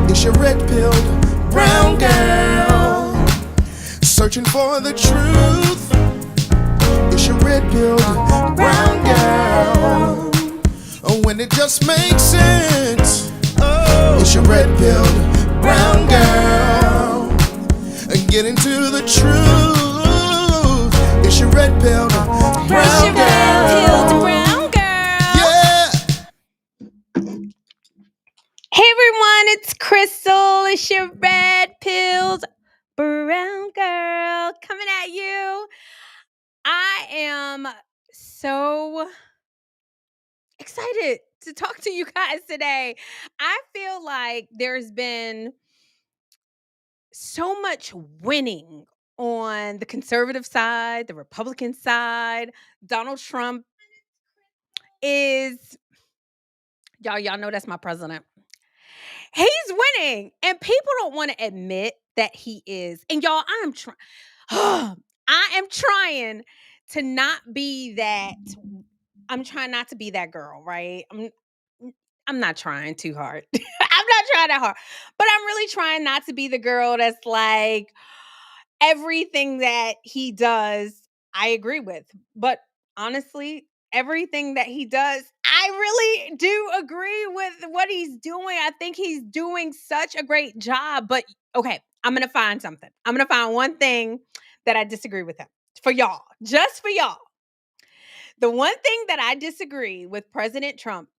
It's your red-pilled brown girl searching for the truth. It's your red-pilled brown girl. Oh, when it just makes sense. Oh, it's your red-pilled brown girl. And get into the truth. It's your red-pilled brown girl. Yeah. Hey everyone, it's Crystal. It's your red-pilled brown girl coming at you. I am so excited to talk to you guys today. I feel like there's been so much winning on the conservative side, the Republican side. Donald Trump is, y'all know that's my president. He's winning, and people don't want to admit that he is. And y'all, I am trying. I am trying to not be that. I'm trying not to be that girl, right? I'm not trying too hard. I'm not trying that hard, but I'm really trying not to be the girl that's like everything that he does. I agree with, but honestly, everything that he does, I really do agree with what he's doing. I think he's doing such a great job. But okay, I'm gonna find something. I'm gonna find one thing that I disagree with him for y'all, just for y'all. The one thing that I disagree with President Trump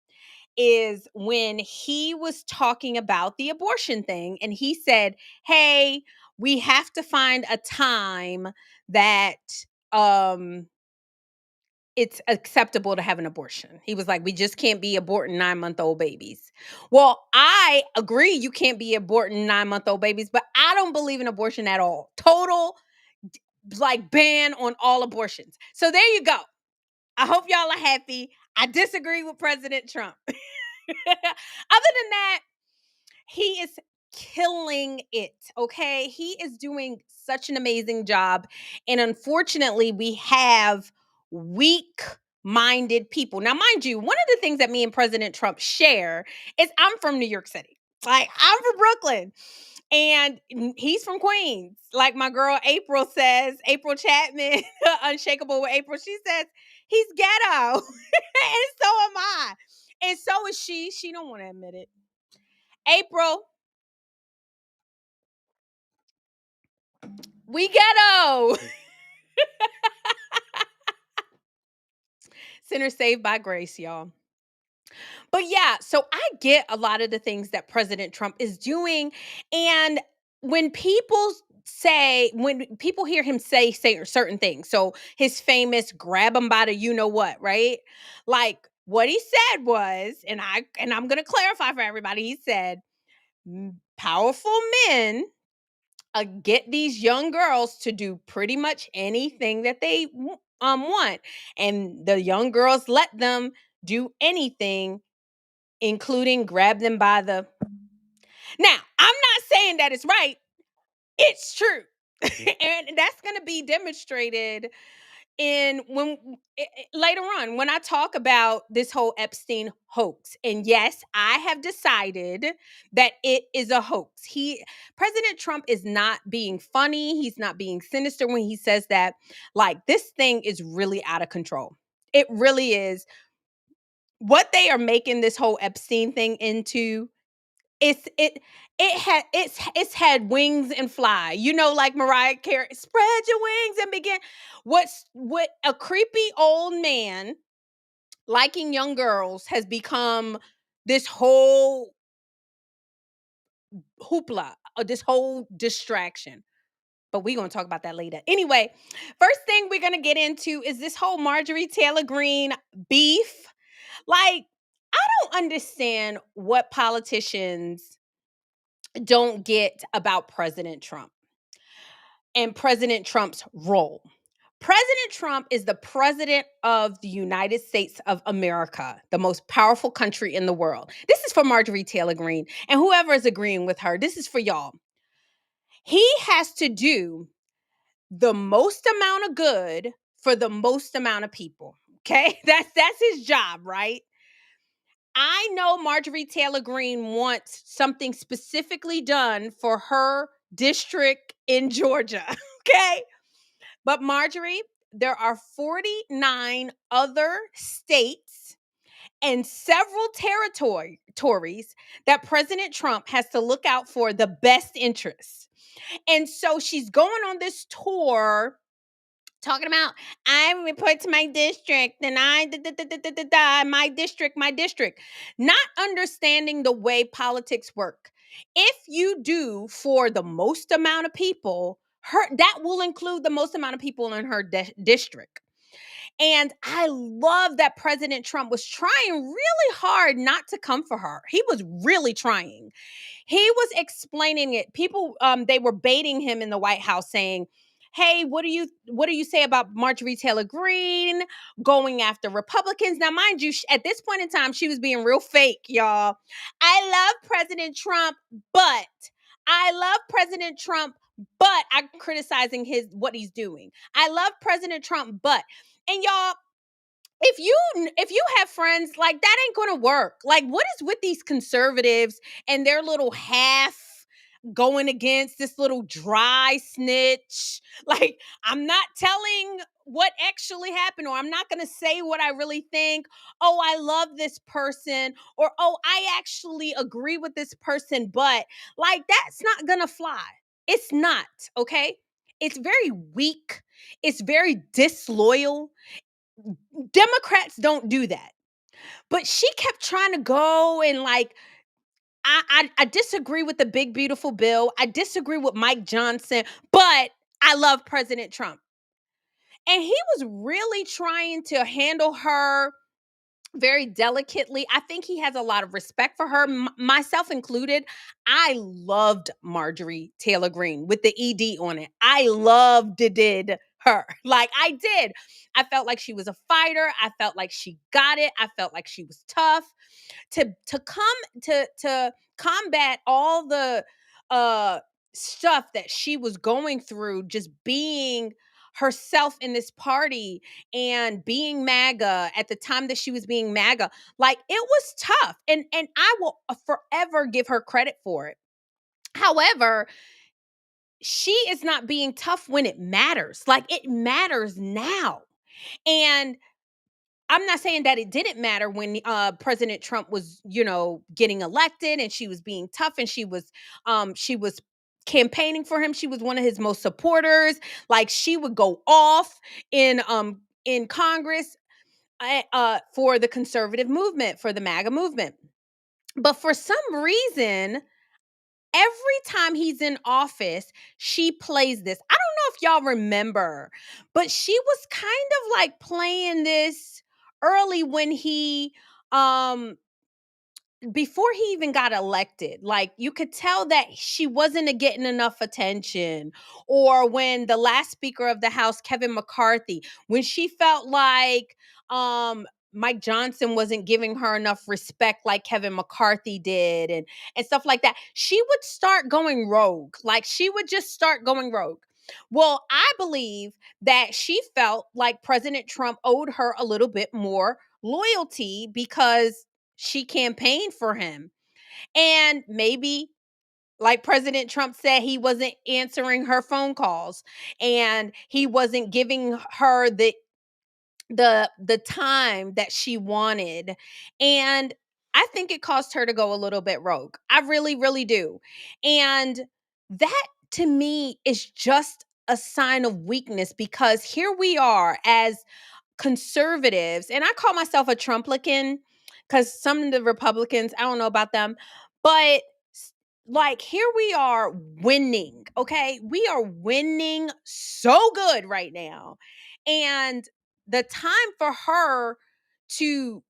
is when he was talking about the abortion thing and he said, "Hey, we have to find a time that um it's acceptable to have an abortion." He was like, "We just can't be aborting 9-month-old babies." Well, I agree you can't be aborting 9-month-old babies, but I don't believe in abortion at all. Total like ban on all abortions. So there you go. I hope y'all are happy. I disagree with President Trump. Other than that, he is killing it. Okay. He is doing such an amazing job. And unfortunately, we have weak minded people. Now, mind you, one of the things that me and President Trump share is I'm from New York City. Like, I'm from Brooklyn. And he's from Queens. Like my girl April says, April Chapman, Unshakable with April, she says, he's ghetto. And so am I. And so is she. She don't want to admit it. April, we ghetto. Sinners saved by grace, y'all. But yeah, so I get a lot of the things that President Trump is doing. And when people hear him say certain things, so his famous grab him by the you know what, right? Like what he said was, and I'm gonna clarify for everybody, he said, Powerful men get these young girls to do pretty much anything that they want, and the young girls let them do anything, including grab them by the. Now, I'm not saying that it's right. It's true. And that's going to be demonstrated in later on when I talk about this whole Epstein hoax. And yes, I have decided that it is a hoax. President Trump is not being funny. He's not being sinister when he says that. Like, this thing is really out of control. It really is. What they are making this whole Epstein thing into, it's had wings and fly. You know, like Mariah Carey, spread your wings and begin. What a creepy old man liking young girls has become this whole hoopla, this whole distraction. But we're going to talk about that later. Anyway, first thing we're going to get into is this whole Marjorie Taylor Greene beef. Like, I don't understand what politicians don't get about President Trump and President Trump's role. President Trump is the president of the United States of America, the most powerful country in the world. This is for Marjorie Taylor Greene and whoever is agreeing with her. This is for y'all. He has to do the most amount of good for the most amount of people. Okay? That's his job, right? I know Marjorie Taylor Greene wants something specifically done for her district in Georgia. Okay. But Marjorie, there are 49 other states and several territories that President Trump has to look out for the best interests. And so she's going on this tour talking about I report to my district and my district, not understanding the way politics work. If you do for the most amount of people, her that will include the most amount of people in her district. And I love that President Trump was trying really hard not to come for her. He was really trying. He was explaining it. People, they were baiting him in the White House, saying, "Hey, what do you say about Marjorie Taylor Greene going after Republicans?" Now, mind you, at this point in time, she was being real fake, y'all. I love President Trump, but I love President Trump, but I'm criticizing what he's doing. I love President Trump, but and y'all, if you have friends like that ain't gonna work. Like, what is with these conservatives and their little half going against this little dry snitch? Like, I'm not telling what actually happened, or I'm not gonna say what I really think. Oh, I love this person, or oh, I actually agree with this person, but like that's not gonna fly. It's not, okay? It's very weak, it's very disloyal. Democrats don't do that. But she kept trying to go and like I disagree with the big beautiful bill. I disagree with Mike Johnson, but I love President Trump. And he was really trying to handle her very delicately. I think he has a lot of respect for her, myself included. I loved Marjorie Taylor Greene with the ED on it. I loved did her. Like I did. I felt like she was a fighter. I felt like she got it. I felt like she was tough to combat all the uh stuff that she was going through, just being herself in this party and being MAGA at the time that she was being MAGA. Like it was tough, and I will forever give her credit for it. However, she is not being tough when it matters. Like it matters now. And I'm not saying that it didn't matter when President Trump was, getting elected and she was being tough and she was campaigning for him. She was one of his most supporters. Like she would go off in Congress for the conservative movement, for the MAGA movement. But for some reason, every time he's in office, she plays this. I don't know if y'all remember, but she was kind of like playing this early when he um before he even got elected. Like you could tell that she wasn't getting enough attention. Or when the last speaker of the house, Kevin McCarthy, when she felt like Mike Johnson wasn't giving her enough respect like Kevin McCarthy did, and stuff like that, she would start going rogue. Like she would just start going rogue. Well, I believe that she felt like President Trump owed her a little bit more loyalty because she campaigned for him. And maybe, like President Trump said, he wasn't answering her phone calls and he wasn't giving her the time that she wanted. And I think it caused her to go a little bit rogue. I really, really do. And that to me is just a sign of weakness, because here we are as conservatives, and I call myself a Trumplican because some of the Republicans, I don't know about them, but like here we are winning, okay? We are winning so good right now. And the time for her to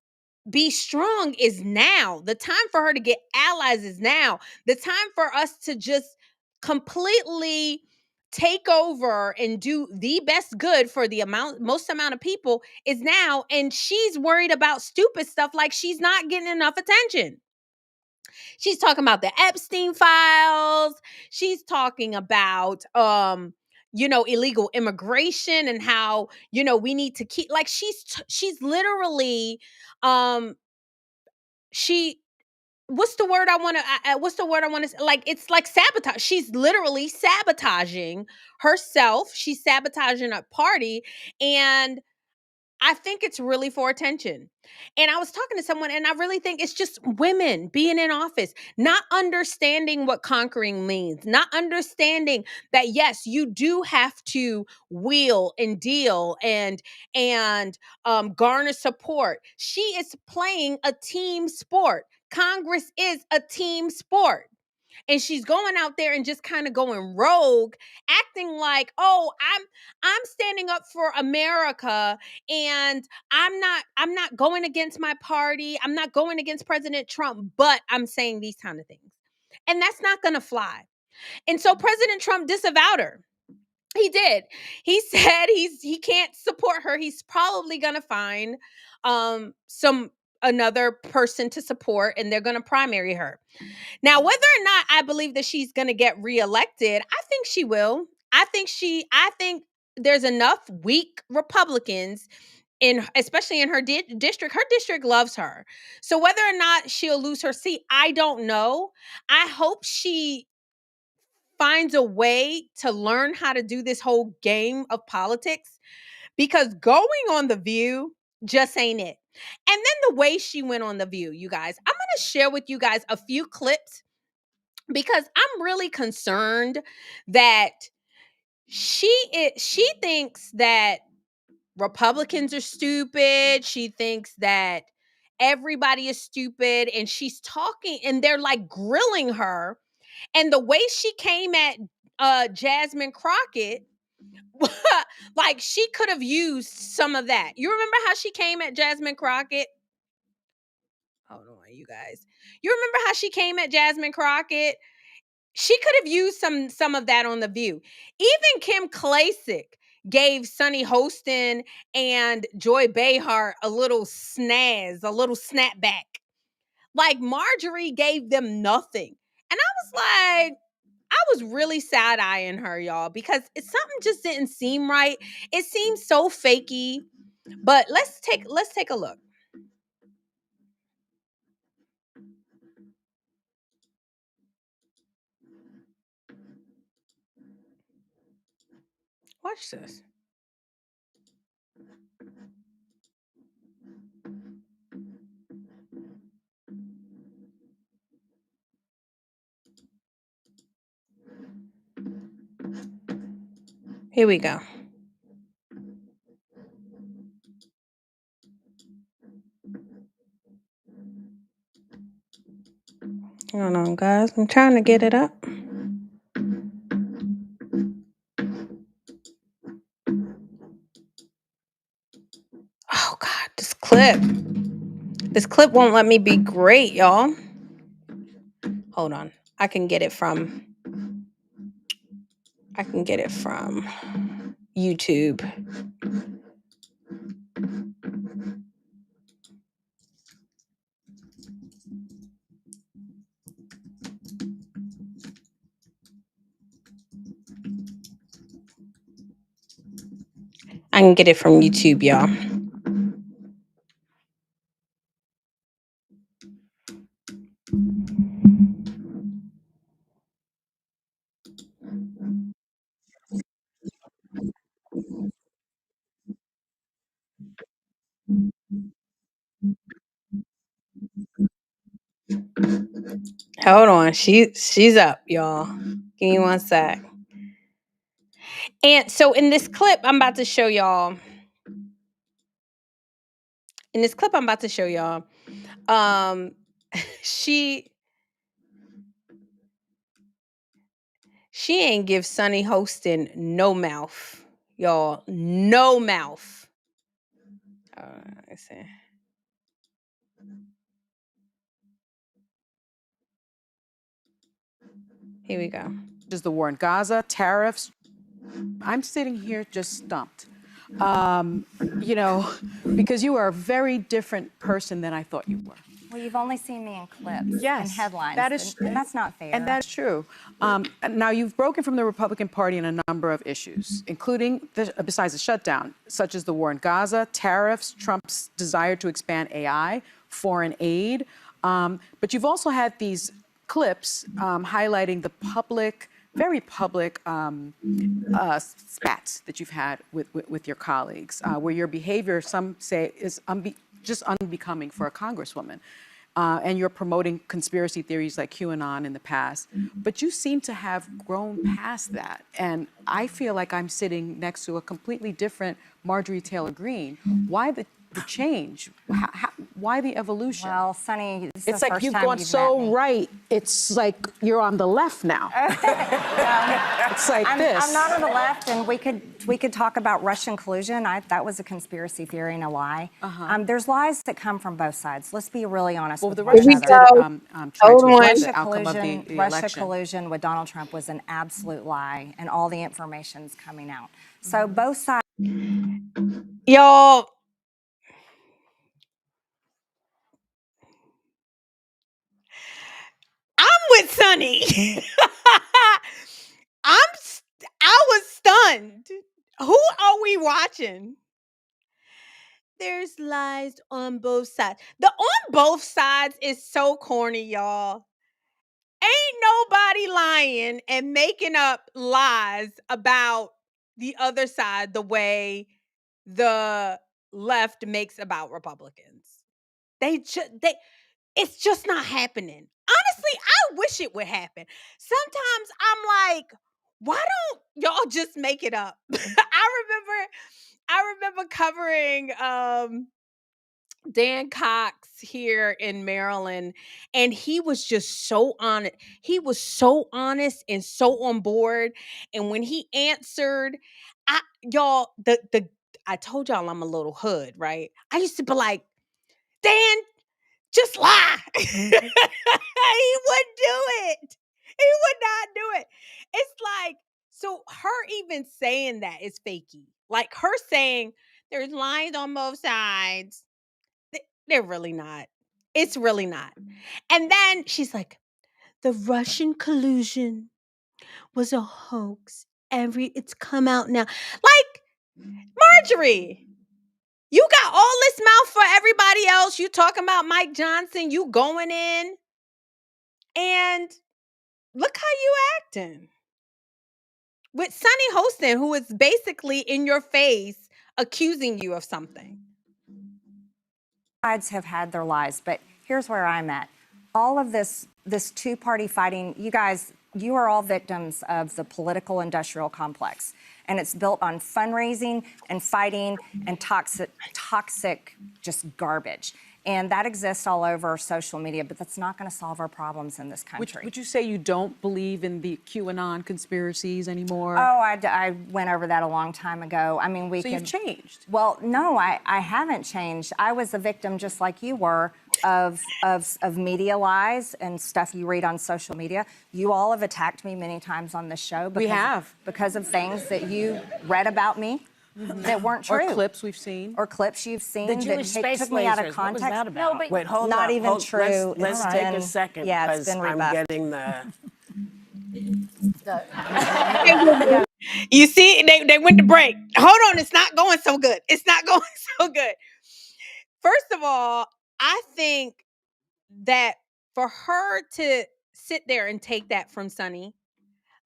be strong is now. The time for her to get allies is now. The time for us to just completely take over and do the best good for the most amount of people is now. And she's worried about stupid stuff like she's not getting enough attention. She's talking about the Epstein files. She's talking about illegal immigration and how, we need to keep, like she's literally um she what's the word I want to what's the word I want to like it's like sabotage. She's literally sabotaging herself. She's sabotaging a party, and I think it's really for attention. And I was talking to someone, and I really think it's just women being in office, not understanding what conquering means, not understanding that yes, you do have to wheel and deal and garner support. She is playing a team sport. Congress is a team sport, and she's going out there and just kind of going rogue, acting like, oh, I'm standing up for America, and I'm not going against my party, I'm not going against President Trump, but I'm saying these kind of things, and that's not going to fly. And so President Trump disavowed her. He did. He said he can't support her. He's probably going to find some another person to support, and they're going to primary her. Now, whether or not I believe that she's going to get reelected, I think she will. I think there's enough weak Republicans especially in her district. Her district loves her. So whether or not she'll lose her seat, I don't know. I hope she finds a way to learn how to do this whole game of politics, because going on The View just ain't it. And then the way she went on The View, you guys, I'm going to share with you guys a few clips, because I'm really concerned that she thinks that Republicans are stupid. She thinks that everybody is stupid, and she's talking and they're like grilling her. And the way she came at Jasmine Crockett, like she could have used some of that. You remember how she came at Jasmine Crockett? Hold on, you guys. You remember how she came at Jasmine Crockett? She could have used some of that on The View. Even Kim Klacik gave Sunny Hostin and Joy Behar a little snaz, a little snapback. Like Marjorie gave them nothing. And I was really side eyeing her, y'all, because something just didn't seem right. It seems so fakey. But let's take a look. Watch this. Here we go. Hold on, guys. I'm trying to get it up. Oh God, this clip. This clip won't let me be great, y'all. Hold on. I can get it from YouTube. I can get it from YouTube, y'all. Hold on. She's up, y'all. Give me one sec. And so in this clip I'm about to show y'all. She ain't give Sunny Hostin no mouth, y'all. No mouth. Let's see. Here we go. Is the war in Gaza, tariffs. I'm sitting here just stumped. You know, because you are a very different person than I thought you were. Well, you've only seen me in clips and headlines, and that's not fair. And that's true. Now, you've broken from the Republican Party on a number of issues, including, besides the shutdown, such as the war in Gaza, tariffs, Trump's desire to expand AI, foreign aid. But you've also had these clips highlighting the very public spats that you've had with your colleagues, where your behavior, some say, is just unbecoming for a congresswoman. And you're promoting conspiracy theories like QAnon in the past. But you seem to have grown past that. And I feel like I'm sitting next to a completely different Marjorie Taylor Greene. Why the change? Why the evolution? Well, Sonny, it's like you've gone so right. It's like you're on the left now. It's like this. I'm not on the left, and we could talk about Russian collusion. That was a conspiracy theory and a lie. There's lies that come from both sides. Let's be really honest. Well, with the one Russians another. did try to affect the outcome of the Russia election. collusion with Donald Trump was an absolute lie, and all the information's coming out. So both sides. Y'all, I'm with Sonny. I was stunned. Who are we watching? There's lies on both sides. The on both sides is so corny, y'all. Ain't nobody lying and making up lies about the other side the way the left makes about Republicans. It's just not happening. Honestly, I wish it would happen. Sometimes I'm like, why don't y'all just make it up? I remember covering Dan Cox here in Maryland, and he was just so honest. He was so honest and so on board. And when he answered, I told y'all I'm a little hood, right? I used to be like, Dan, just lie. He wouldn't do it. He would not do it. It's like, so her even saying that is fakey. Like her saying there's lies on both sides. They're really not. It's really not. And then she's like, the Russian collusion was a hoax. It's come out now. Like, Marjorie, you got all this mouth for everybody else. You talking about Mike Johnson, you going in. And look how you acting. With Sonny Hostin, who is basically in your face accusing you of something. Sides have had their lies, but here's where I'm at. All of this two-party fighting, you guys, you are all victims of the political industrial complex. And it's built on fundraising and fighting and toxic just garbage. And that exists all over social media, but that's not going to solve our problems in this country. Would you say you don't believe in the QAnon conspiracies anymore? Oh, I went over that a long time ago. I mean, So you've changed? Well, no, I haven't changed. I was a victim, just like you were, of media lies and stuff you read on social media. You all have attacked me many times on this show. Because of things that you read about me. That weren't true. Or clips we've seen. Or clips you've seen the Jewish that space took me out of lasers. context. What was that about? No, but Wait, hold not up. even true. Let's take a second. Yeah, it's been I'm rebuffed. getting the. You see, they went to break. Hold on, it's not going so good. It's not going so good. First of all, I think that for her to sit there and take that from Sonny,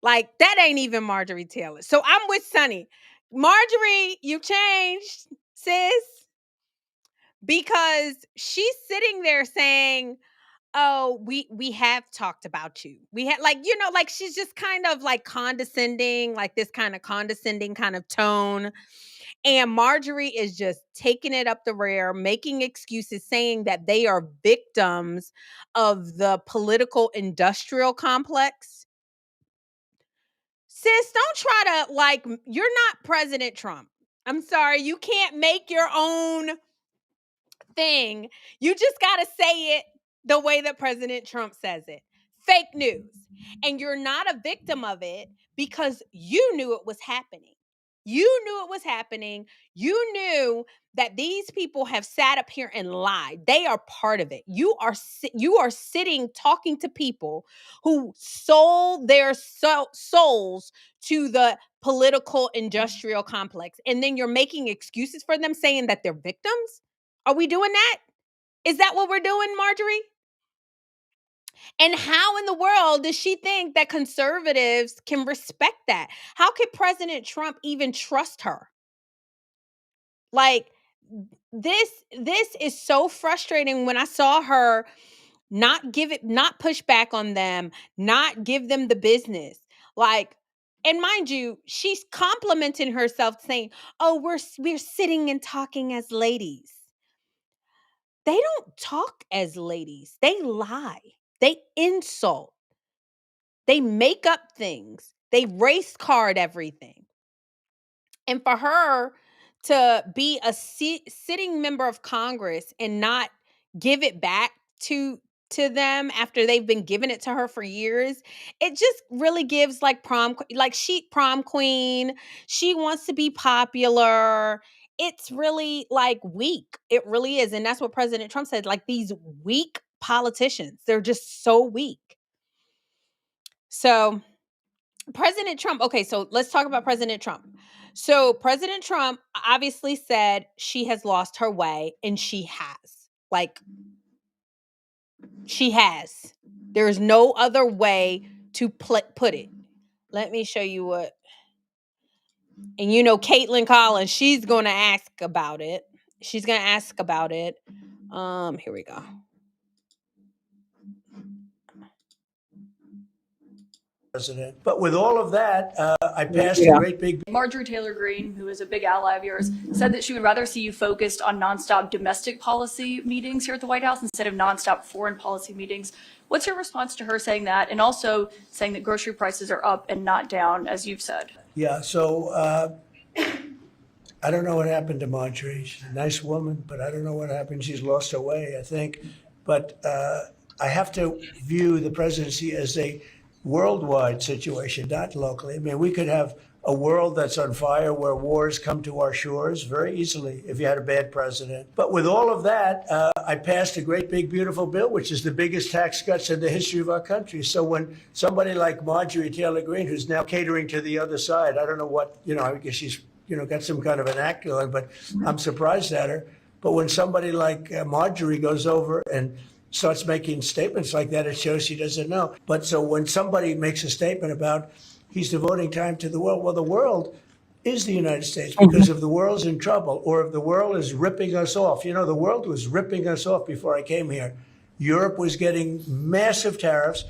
like that ain't even Marjorie Taylor. So I'm with Sonny. Marjorie, you changed, sis, because she's sitting there saying, oh, we have talked about you. We had like she's just kind of like condescending, like this kind of condescending kind of tone. And Marjorie is just taking it up the rear, making excuses, saying that they are victims of the political industrial complex. Sis, don't try to you're not President Trump. I'm sorry, you can't make your own thing. You just got to say it the way that President Trump says it. Fake news. And you're not a victim of it because you knew it was happening. You knew it was happening. You knew that these people have sat up here and lied. They are part of it. You are sitting talking to people who sold their souls to the political industrial complex. And then you're making excuses for them saying that they're victims? Are we doing that? Is that what we're doing, Marjorie? And how in the world does she think that conservatives can respect that? How could President Trump even trust her? Like this is so frustrating when I saw her not push back on them, not give them the business. Like, and mind you, she's complimenting herself saying, "Oh, we're sitting and talking as ladies." They don't talk as ladies. They lie. They insult. They make up things. They race card everything. And for her to be a sitting member of Congress and not give it back to them after they've been giving it to her for years, it just really gives like prom queen. She wants to be popular. It's really like weak. It really is. And that's what President Trump said, like these weak politicians. They're just so weak. So President Trump, okay, so let's talk about President Trump. So President Trump obviously said she has lost her way, and she has. Like, she has. There's no other way to put it. Let me show you what. And you know, Caitlin Collins, she's going to ask about it. She's going to ask about it. Here we go. But with all of that, I passed a great big. Marjorie Taylor Greene, who is a big ally of yours, said that she would rather see you focused on nonstop domestic policy meetings here at the White House instead of nonstop foreign policy meetings. What's your response to her saying that, and also saying that grocery prices are up and not down, as you've said? Yeah, so I don't know what happened to Marjorie. She's a nice woman, but I don't know what happened. She's lost her way, I think. But I have to view the presidency as a worldwide situation, not locally. I mean, we could have a world that's on fire where wars come to our shores very easily if you had a bad president. But with all of that, I passed a great big beautiful bill, which is the biggest tax cuts in the history of our country. So when somebody like Marjorie Taylor Greene, who's now catering to the other side, I don't know what, I guess she's, got some kind of an act going, but I'm surprised at her. But when somebody like Marjorie goes over and starts making statements like that, it shows she doesn't know. But so when somebody makes a statement about he's devoting time to the world, well, the world is the United States, because if the world's in trouble or if the world is ripping us off, the world was ripping us off before I came here. Europe was getting massive tariffs.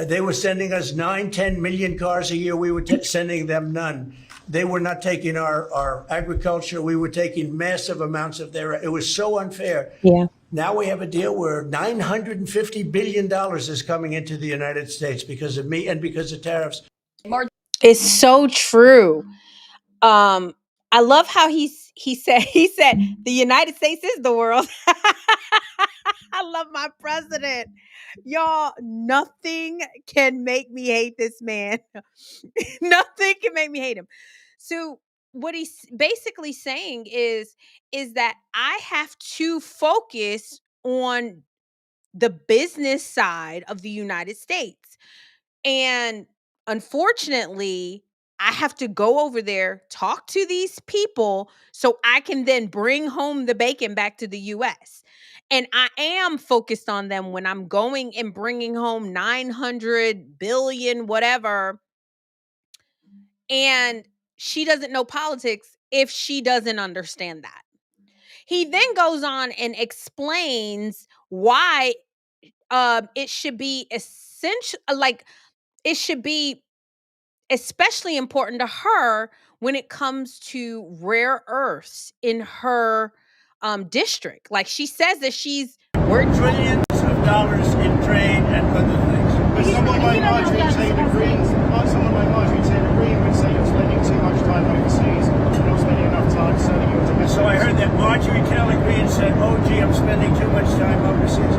They were sending us 9-10 million cars a year. We were sending them none. They were not taking our agriculture. We were taking massive amounts of their. It was so unfair. Yeah. Now we have a deal where $950 billion is coming into the United States because of me and because of tariffs. It's so true. I love how he said the United States is the world. I love my president. Y'all, nothing can make me hate this man. Nothing can make me hate him. So what he's basically saying is that I have to focus on the business side of the United States. And unfortunately, I have to go over there, talk to these people so I can then bring home the bacon back to the US. And I am focused on them when I'm going and bringing home 900 billion, whatever. And she doesn't know politics if she doesn't understand that. He then goes on and explains why it should be essential, like it should be especially important to her when it comes to rare earths in her district. Like she says that she's worth Trillions of dollars in trade and other things. But someone like Marjorie Taylor Greene would say you're spending too much time overseas, you're not spending enough time serving your domestic. So I heard that Marjorie Taylor Greene said, "Oh, gee, I'm spending too much time overseas."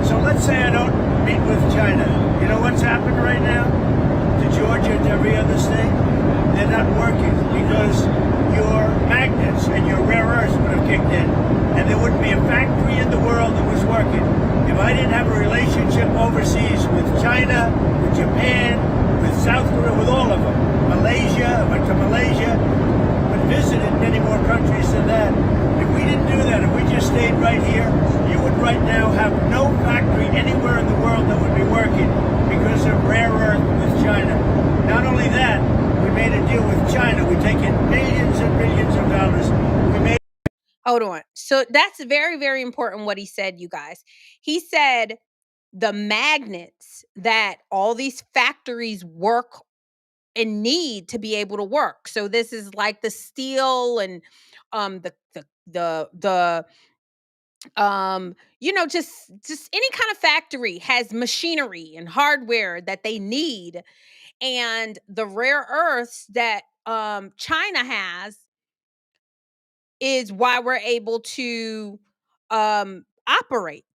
So let's say I don't meet with China. You know what's happened right now to Georgia and every other state? They're not working because your magnets and your rare earths would have kicked in, and there wouldn't be a factory in the world that was working. If I didn't have a relationship overseas with China, with Japan, with South Korea, with all of them, Malaysia, I went to Malaysia, but visited many more countries than that. If we didn't do that, if we just stayed right here, you wouldn't right now have no factory anywhere in the world that would be working because of rare earth with China. Not only that, we made a deal with China. We take in billions and billions of dollars. We made Hold on. So that's very, very important what he said, you guys. He said the magnets that all these factories work and need to be able to work. So this is like the steel and the just any kind of factory has machinery and hardware that they need, and the rare earths that China has is why we're able to operate.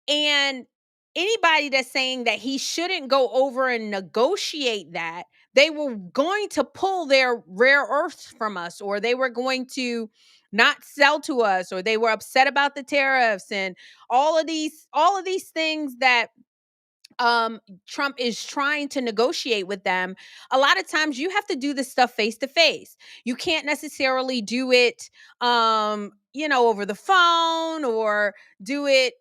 And anybody that's saying that he shouldn't go over and negotiate that, they were going to pull their rare earths from us, or they were going to not sell to us, or they were upset about the tariffs and all of these things that Trump is trying to negotiate with them. A lot of times you have to do this stuff face to face. You can't necessarily do it over the phone, or do it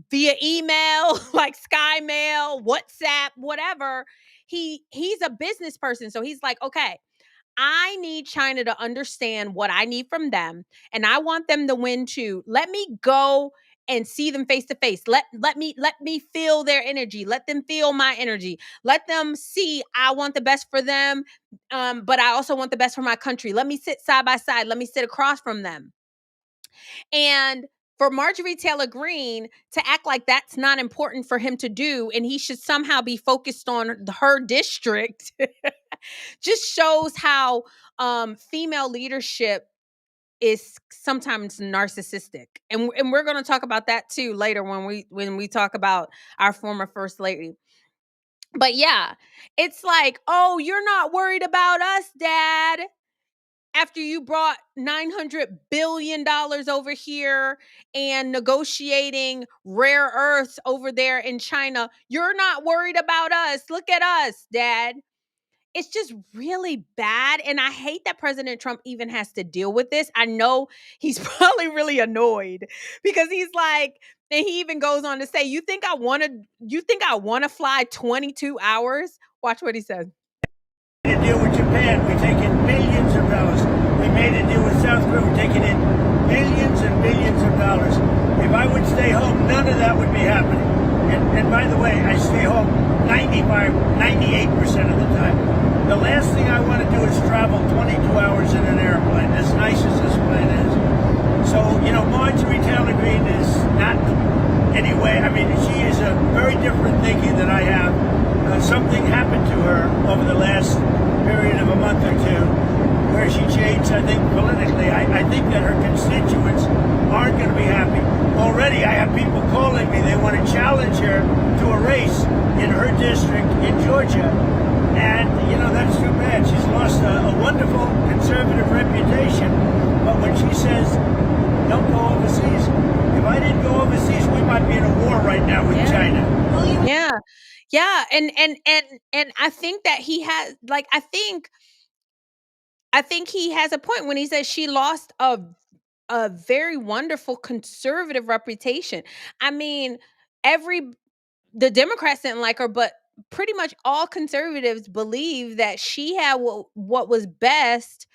via email, like Sky Mail, WhatsApp, whatever. He's a business person, so he's like, okay, I need China to understand what I need from them, and I want them to win too. Let me go and see them face to face. Let me feel their energy. Let them feel my energy. Let them see I want the best for them, but I also want the best for my country. Let me sit side by side. Let me sit across from them. And for Marjorie Taylor Greene to act like that's not important for him to do, and he should somehow be focused on her district, just shows how female leadership is sometimes narcissistic. And we're going to talk about that too later when we talk about our former first lady. But yeah, it's like, oh, you're not worried about us, Dad, after you brought $900 billion over here and negotiating rare earths over there in China. You're not worried about us. Look at us, Dad. It's just really bad. And I hate that President Trump even has to deal with this. I know he's probably really annoyed, because he's like, and he even goes on to say, you think I want to fly 22 hours? Watch what he says. a deal with Japan. We take in billions of dollars. We made a deal with South Korea. We're taking in billions and billions of dollars. If I would stay home, none of that would be happening. And by the way, I stay home 98% of the time. The last thing I want to do is travel 22 hours in an airplane, as nice as this plane is. So, Marjorie Taylor Greene is not anyway. I mean, she is a very different thinking than I have. Something happened to her over the last period of a month or two where she changed, I think, politically. I think that her constituents aren't going to be happy. Already, I have people calling me. They want to challenge her to a race in her district in Georgia. And, that's too bad. She's lost a wonderful conservative reputation. But when she says, don't go overseas, if I didn't go overseas, we might be in a war right now with China. Yeah. Yeah. And I think that he has, like, I think he has a point when he says she lost a very wonderful conservative reputation. I mean, every the Democrats didn't like her, but pretty much all conservatives believe that she had what was best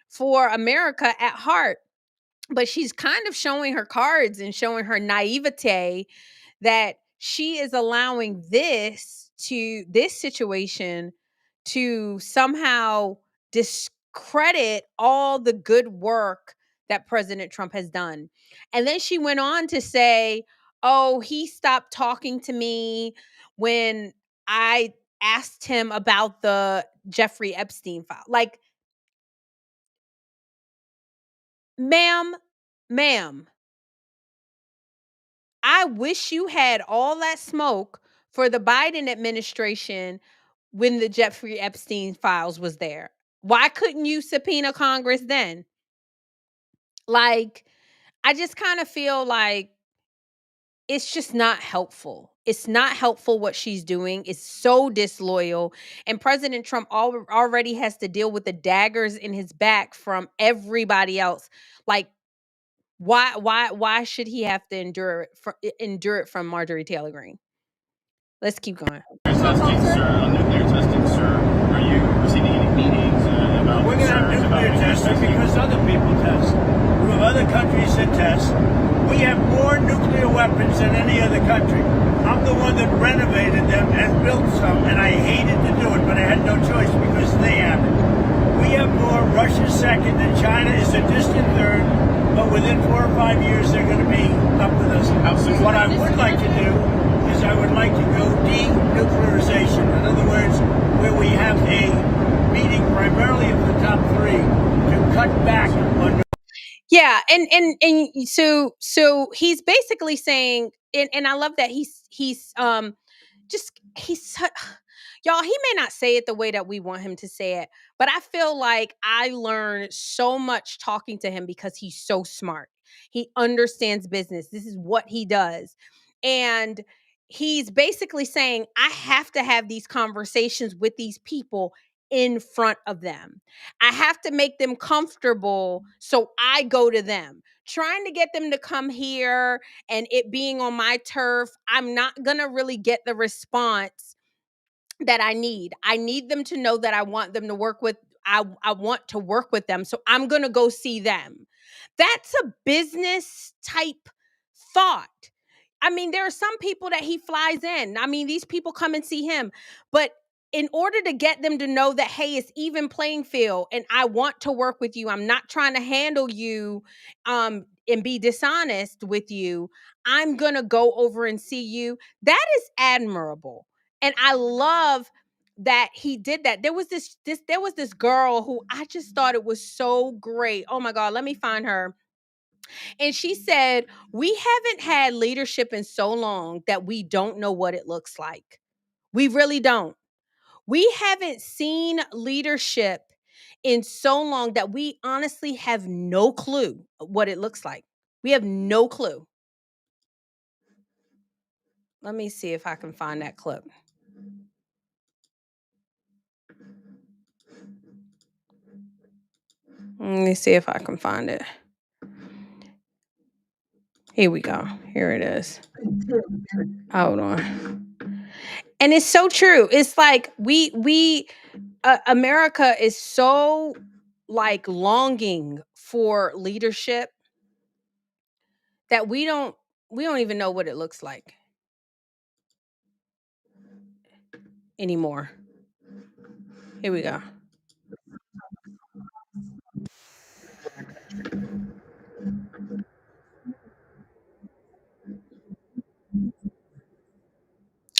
for America at heart. But she's kind of showing her cards and showing her naivete, that she is allowing this situation to somehow discredit all the good work that President Trump has done. And then she went on to say, oh, he stopped talking to me when I asked him about the Jeffrey Epstein file. Like, ma'am, ma'am, I wish you had all that smoke for the Biden administration when the Jeffrey Epstein files was there. Why couldn't you subpoena Congress then? Like, I just kind of feel like it's just not helpful. It's not helpful what she's doing. It's so disloyal. And President Trump already has to deal with the daggers in his back from everybody else. Like, Why should he have to endure it from Marjorie Taylor Greene? Let's keep going. On nuclear testing, sir. Are you receiving any meetings about We're going to have nuclear testing because other people test. We have other countries that test. We have more nuclear weapons than any other country. I'm the one that renovated them and built some, and I hated to do it, but I had no choice because they have it. We have more. Russia's second, and China is a distant third, but within 4 or 5 years, they're going to be up with us. What I would like to do is I would like to go denuclearization. In other words, where we have a meeting primarily of the top 3 to cut back on. Yeah, and so he's basically saying, and I love that he's y'all, he may not say it the way that we want him to say it, but I feel like I learned so much talking to him because he's so smart. He understands business. This is what he does. And he's basically saying, I have to have these conversations with these people in front of them. I have to make them comfortable, so I go to them. Trying to get them to come here and it being on my turf, I'm not going to really get the response that I need. I need them to know that I want them to work with I want to work with them. So I'm going to go see them. That's a business type thought. I mean, there are some people that he flies in. I mean, these people come and see him, but in order to get them to know that, hey, it's even playing field and I want to work with you, I'm not trying to handle you and be dishonest with you. I'm going to go over and see you. That is admirable. And I love that he did that. There was this girl who I just thought it was so great. Oh my God, let me find her. And she said, we haven't had leadership in so long that we don't know what it looks like. We really don't. We haven't seen leadership in so long that we honestly have no clue what it looks like. We have no clue. Let me see if I can find that clip. Let me see if I can find it. Here we go. Here it is. Hold on. And it's so true. It's like America is so like longing for leadership that we don't even know what it looks like anymore. Here we go.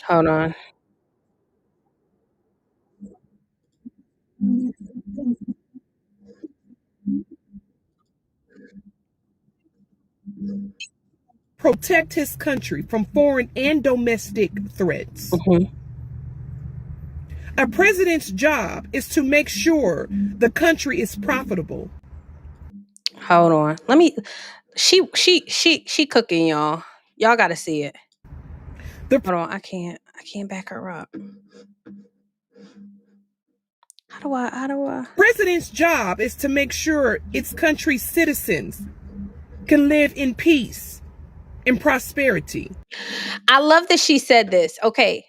Hold on. Protect his country from foreign and domestic threats. Mhm. A president's job is to make sure the country is profitable. Hold on. Let me she cooking, y'all. Y'all got to see it. The Hold on. I can't back her up. How do I president's job is to make sure its country's citizens can live in peace and prosperity. I love that she said this. Okay.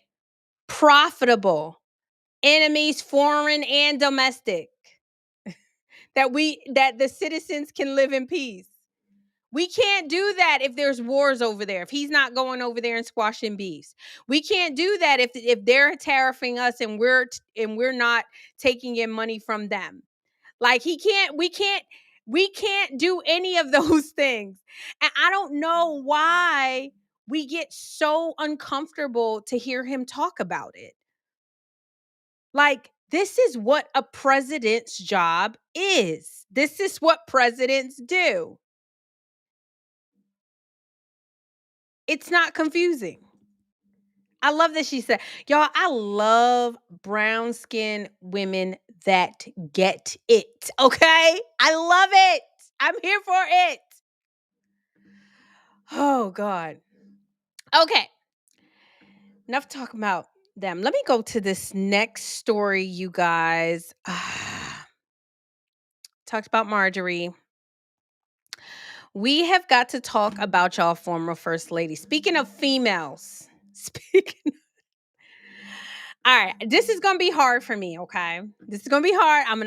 Profitable. Enemies, foreign and domestic. That the citizens can live in peace. We can't do that if there's wars over there. If he's not going over there and squashing beefs, we can't do that if they're tariffing us and we're not taking in money from them. Like we can't do any of those things. And I don't know why we get so uncomfortable to hear him talk about it. Like, this is what a president's job is. This is what presidents do. It's not confusing. I love that she said, y'all, I love brown skinned women that get it. Okay. I love it. I'm here for it. Oh, God. Okay. Enough talking about them. Let me go to this next story, you guys. Talked about Marjorie. We have got to talk about y'all former first lady. Speaking of females, speaking. All right, this is gonna be hard for me. Okay, this is gonna be hard. I'm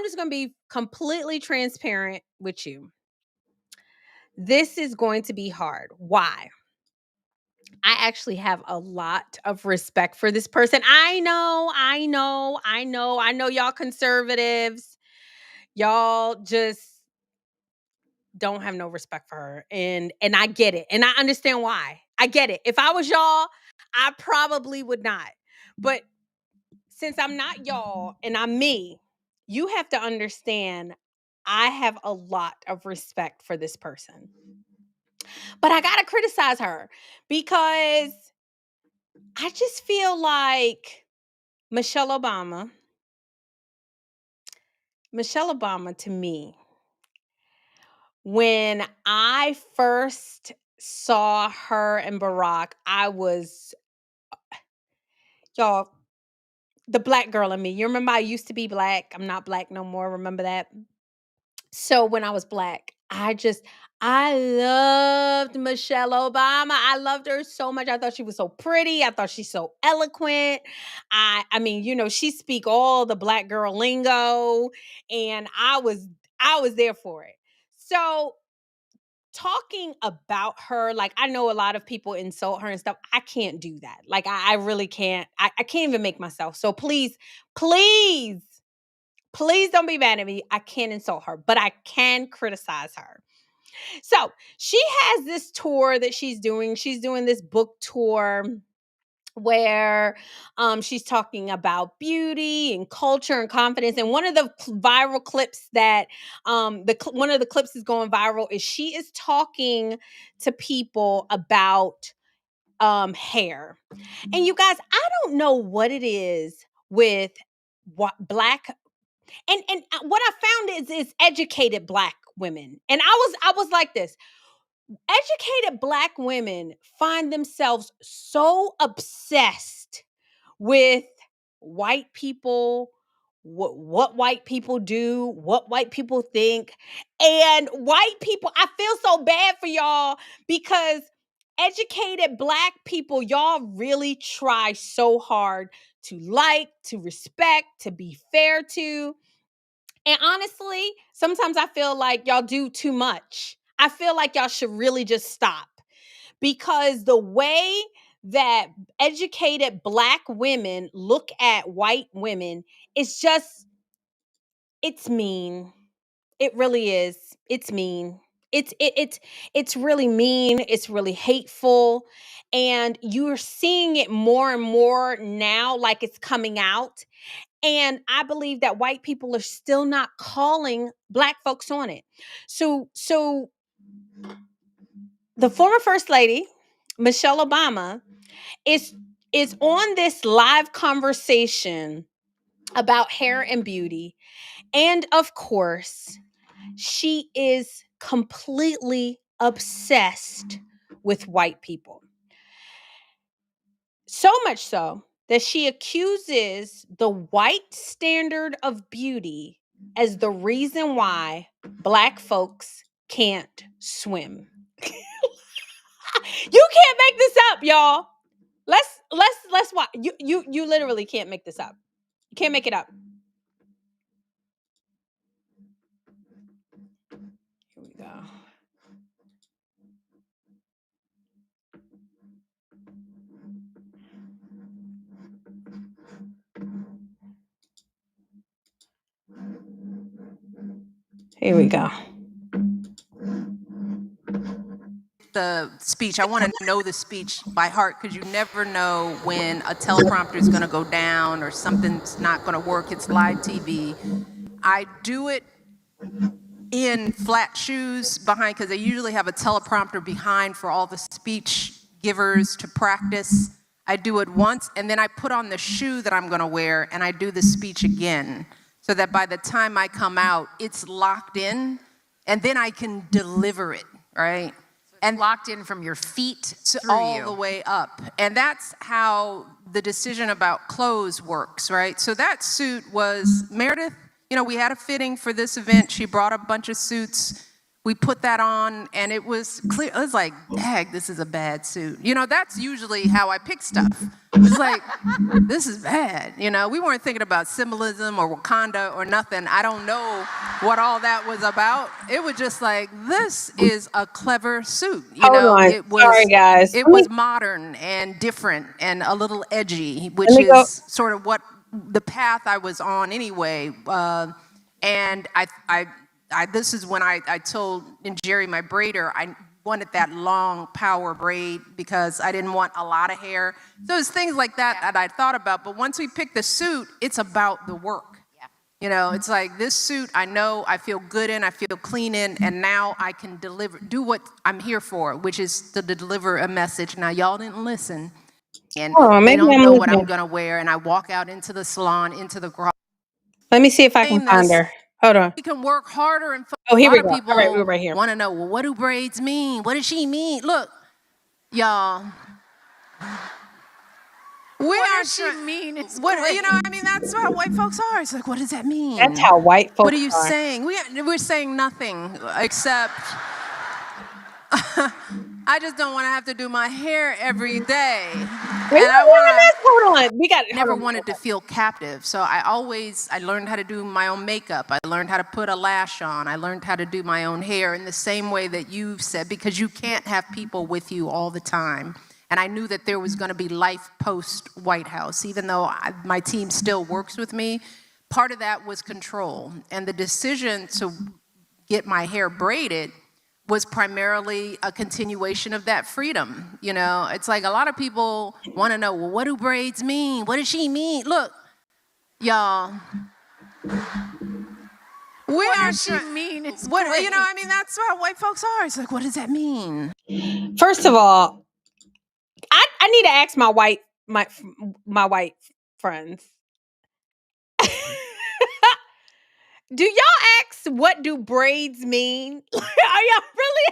just gonna be completely transparent with you. This is going to be hard. Why? I actually have a lot of respect for this person. I know y'all conservatives. Y'all just don't have no respect for her. And I get it. And I understand why. I get it. If I was y'all, I probably would not. But since I'm not y'all and I'm me, you have to understand I have a lot of respect for this person. But I got to criticize her because I just feel like Michelle Obama to me, when I first saw her and Barack, I was, y'all, the black girl in me. You remember I used to be black. I'm not black no more. Remember that? So when I was black, I loved Michelle Obama. I loved her so much. I thought she was so pretty. I thought she's so eloquent. I mean, she speak all the black girl lingo, and I was there for it. So talking about her, like, I know a lot of people insult her and stuff. I can't do that. Like, I really can't. I can't even make myself. So please, please, please don't be mad at me. I can't insult her, but I can criticize her. So she has this tour that she's doing. She's doing this book tour where she's talking about beauty and culture and confidence. And one of the viral clips that one of the clips is going viral is she is talking to people about hair. And you guys, I don't know what it is with black and what I found is educated black women. And I was like this. Educated black women find themselves so obsessed with white people, what white people do, what white people think. And white people, I feel so bad for y'all because educated black people, y'all really try so hard to like, to respect, to be fair to. And honestly, sometimes I feel like y'all do too much. I feel like y'all should really just stop because the way that educated black women look at white women is just, it's mean. It really is. It's mean. It's really mean. It's really hateful. And you're seeing it more and more now, like it's coming out. And I believe that white people are still not calling black folks on it. So the former first lady, Michelle Obama, is on this live conversation about hair and beauty. And of course, she is completely obsessed with white people. So much so that she accuses the white standard of beauty as the reason why black folks can't swim. You can't make this up, y'all. Let's watch. You literally can't make this up. You can't make it up. Here we go. Here we go. The speech. I want to know the speech by heart because you never know when a teleprompter is going to go down or something's not going to work. It's live TV. I do it in flat shoes behind because they usually have a teleprompter behind for all the speech givers to practice. I do it once and then I put on the shoe that I'm going to wear and I do the speech again so that by the time I come out, it's locked in and then I can deliver it, right? And locked in from your feet through all the way up. And that's how the decision about clothes works, right? So that suit was Meredith. We had a fitting for this event. She brought a bunch of suits. we put that on, and it was clear. It was like, dang, this is a bad suit. You know, that's usually how I pick stuff. It's like, this is bad. You know, we weren't thinking about symbolism or Wakanda or nothing. I don't know what all that was about. It was just like, this is a clever suit. You know, on. it was, Sorry, guys. it was modern and different and a little edgy, which me go- is sort of what the path I was on anyway. And this is when I told Jerry, my braider, I wanted that long power braid because I didn't want a lot of hair. So it's things like that that I thought about. But once we picked the suit, it's about the work. You know, it's like, this suit, I know I feel good in, I feel clean in, and now I can do what I'm here for, which is to deliver a message. Now, y'all didn't listen, and they maybe don't I'm know what I'm looking. gonna wear, and I walk out into the salon, into the garage. Let me see if I can find her. Hold on. We can work harder, and Oh, a here lot we of go. people All right, we're right here. want to know, well, what do braids mean? What does she mean? Look, y'all. What does she mean? It's great. You know, I mean, that's how white folks are. It's like, what does that mean? That's how white folks What are you are. saying? We're saying nothing except I just don't want to have to do my hair every day. Wait, And I hold on. We got never wanted to feel captive. So I learned how to do my own makeup. I learned how to put a lash on. I learned how to do my own hair in the same way that you've said, because you can't have people with you all the time. And I knew that there was going to be life post White House, even though my team still works with me. Part of that was control. And the decision to get my hair braided was primarily a continuation of that freedom. You know, it's like, a lot of people want to know, well, what do braids mean? What does she mean? Look, y'all. What does she mean? It's great. You know, I mean, that's how white folks are. It's like, what does that mean? First of all, I need to ask my white friends. Do y'all ask, what do braids mean? Are y'all really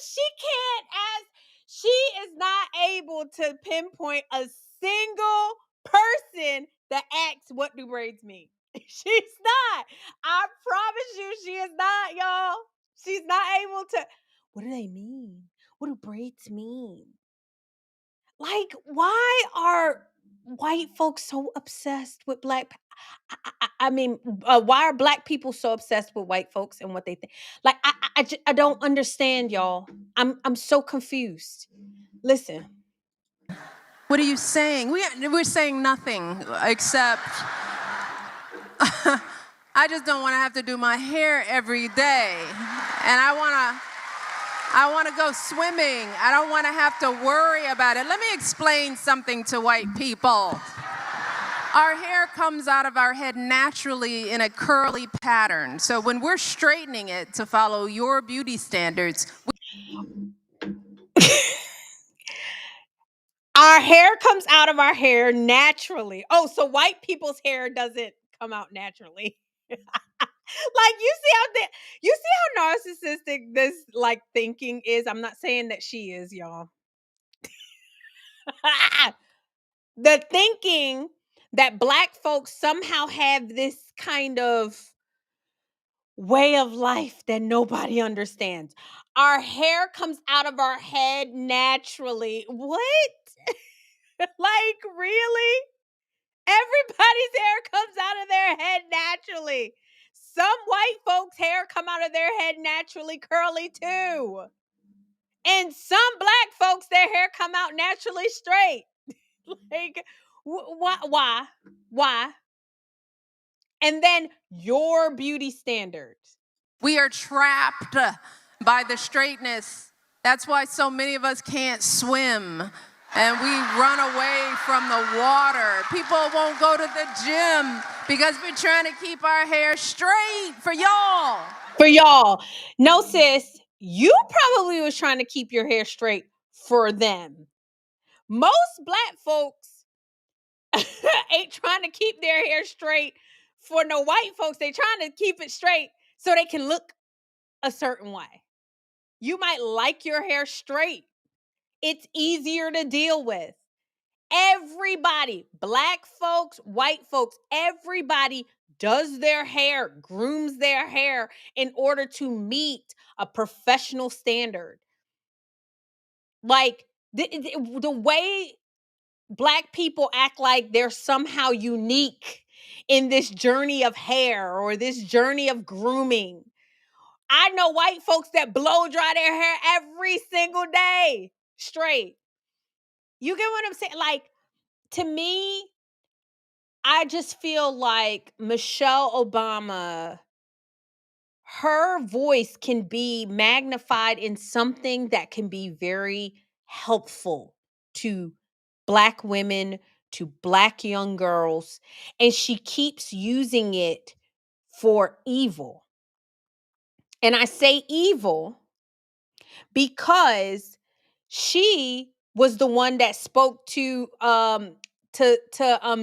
she can't ask. She is not able to pinpoint a single person that asks, what do braids mean? She's not. I promise you, she is not, y'all. She's not able to. What do they mean? What do braids mean? Like, why are white folks so obsessed with black? I mean, why are black people so obsessed with white folks and what they think? Like, I don't understand, y'all. I'm so confused. Listen, What are you saying? We're saying nothing except I just don't want to have to do my hair every day. And I want to go swimming. I don't want to have to worry about it. Let me explain something to white people. Our hair comes out of our head naturally in a curly pattern. So when we're straightening it to follow your beauty standards, our hair comes out of our hair naturally. Oh, so white people's hair doesn't come out naturally. Like, you see how narcissistic this like thinking is. I'm not saying that she is, y'all. The thinking that black folks somehow have this kind of way of life that nobody understands. Our hair comes out of our head naturally. What? Like, really? Everybody's hair comes out of their head naturally. Some white folks' hair come out of their head naturally curly too. And some black folks, their hair come out naturally straight. Like, why? Why? And then your beauty standards. we are trapped by the straightness. That's why so many of us can't swim. And we run away from the water. People won't go to the gym because we're trying to keep our hair straight for y'all. For y'all. No, sis, you probably was trying to keep your hair straight for them. Most black folks ain't trying to keep their hair straight for no white folks. They trying to keep it straight so they can look a certain way. You might like your hair straight. It's easier to deal with. Everybody, black folks, white folks, everybody does their hair, grooms their hair in order to meet a professional standard. Like the way Black people act like they're somehow unique in this journey of hair or this journey of grooming. I know white folks that blow dry their hair every single day straight. You get what I'm saying? Like, to me, I just feel like Michelle Obama, her voice can be magnified in something that can be very helpful to Black women, to Black young girls, and she keeps using it for evil. And I say evil because she was the one that spoke to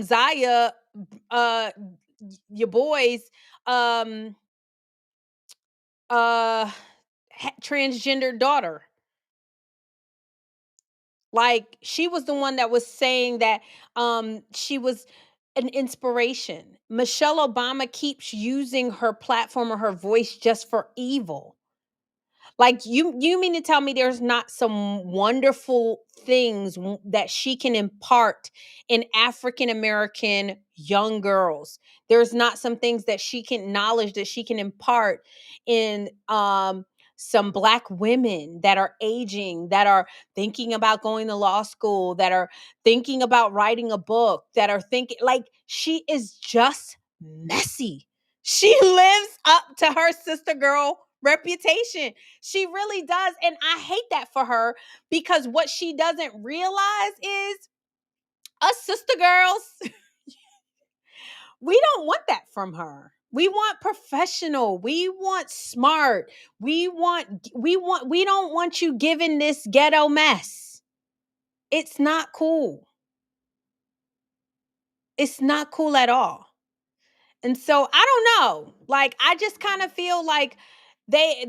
Zaya, uh your boys, um transgender daughter. Like, she was the one that was saying that she was an inspiration. Michelle Obama keeps using her platform or her voice just for evil. Like, you mean to tell me there's not some wonderful things that she can impart in African American young girls? There's not some things that she can knowledge that she can impart in some Black women that are aging, that are thinking about going to law school, that are thinking about writing a book, that are thinking, like, she is just messy. She lives up to her sister girl reputation. She really does. And I hate that for her, because what she doesn't realize is us sister girls, we don't want that from her. We want professional. We want smart. We don't want you giving this ghetto mess. It's not cool. It's not cool at all. And so I don't know. Like, I just kind of feel like they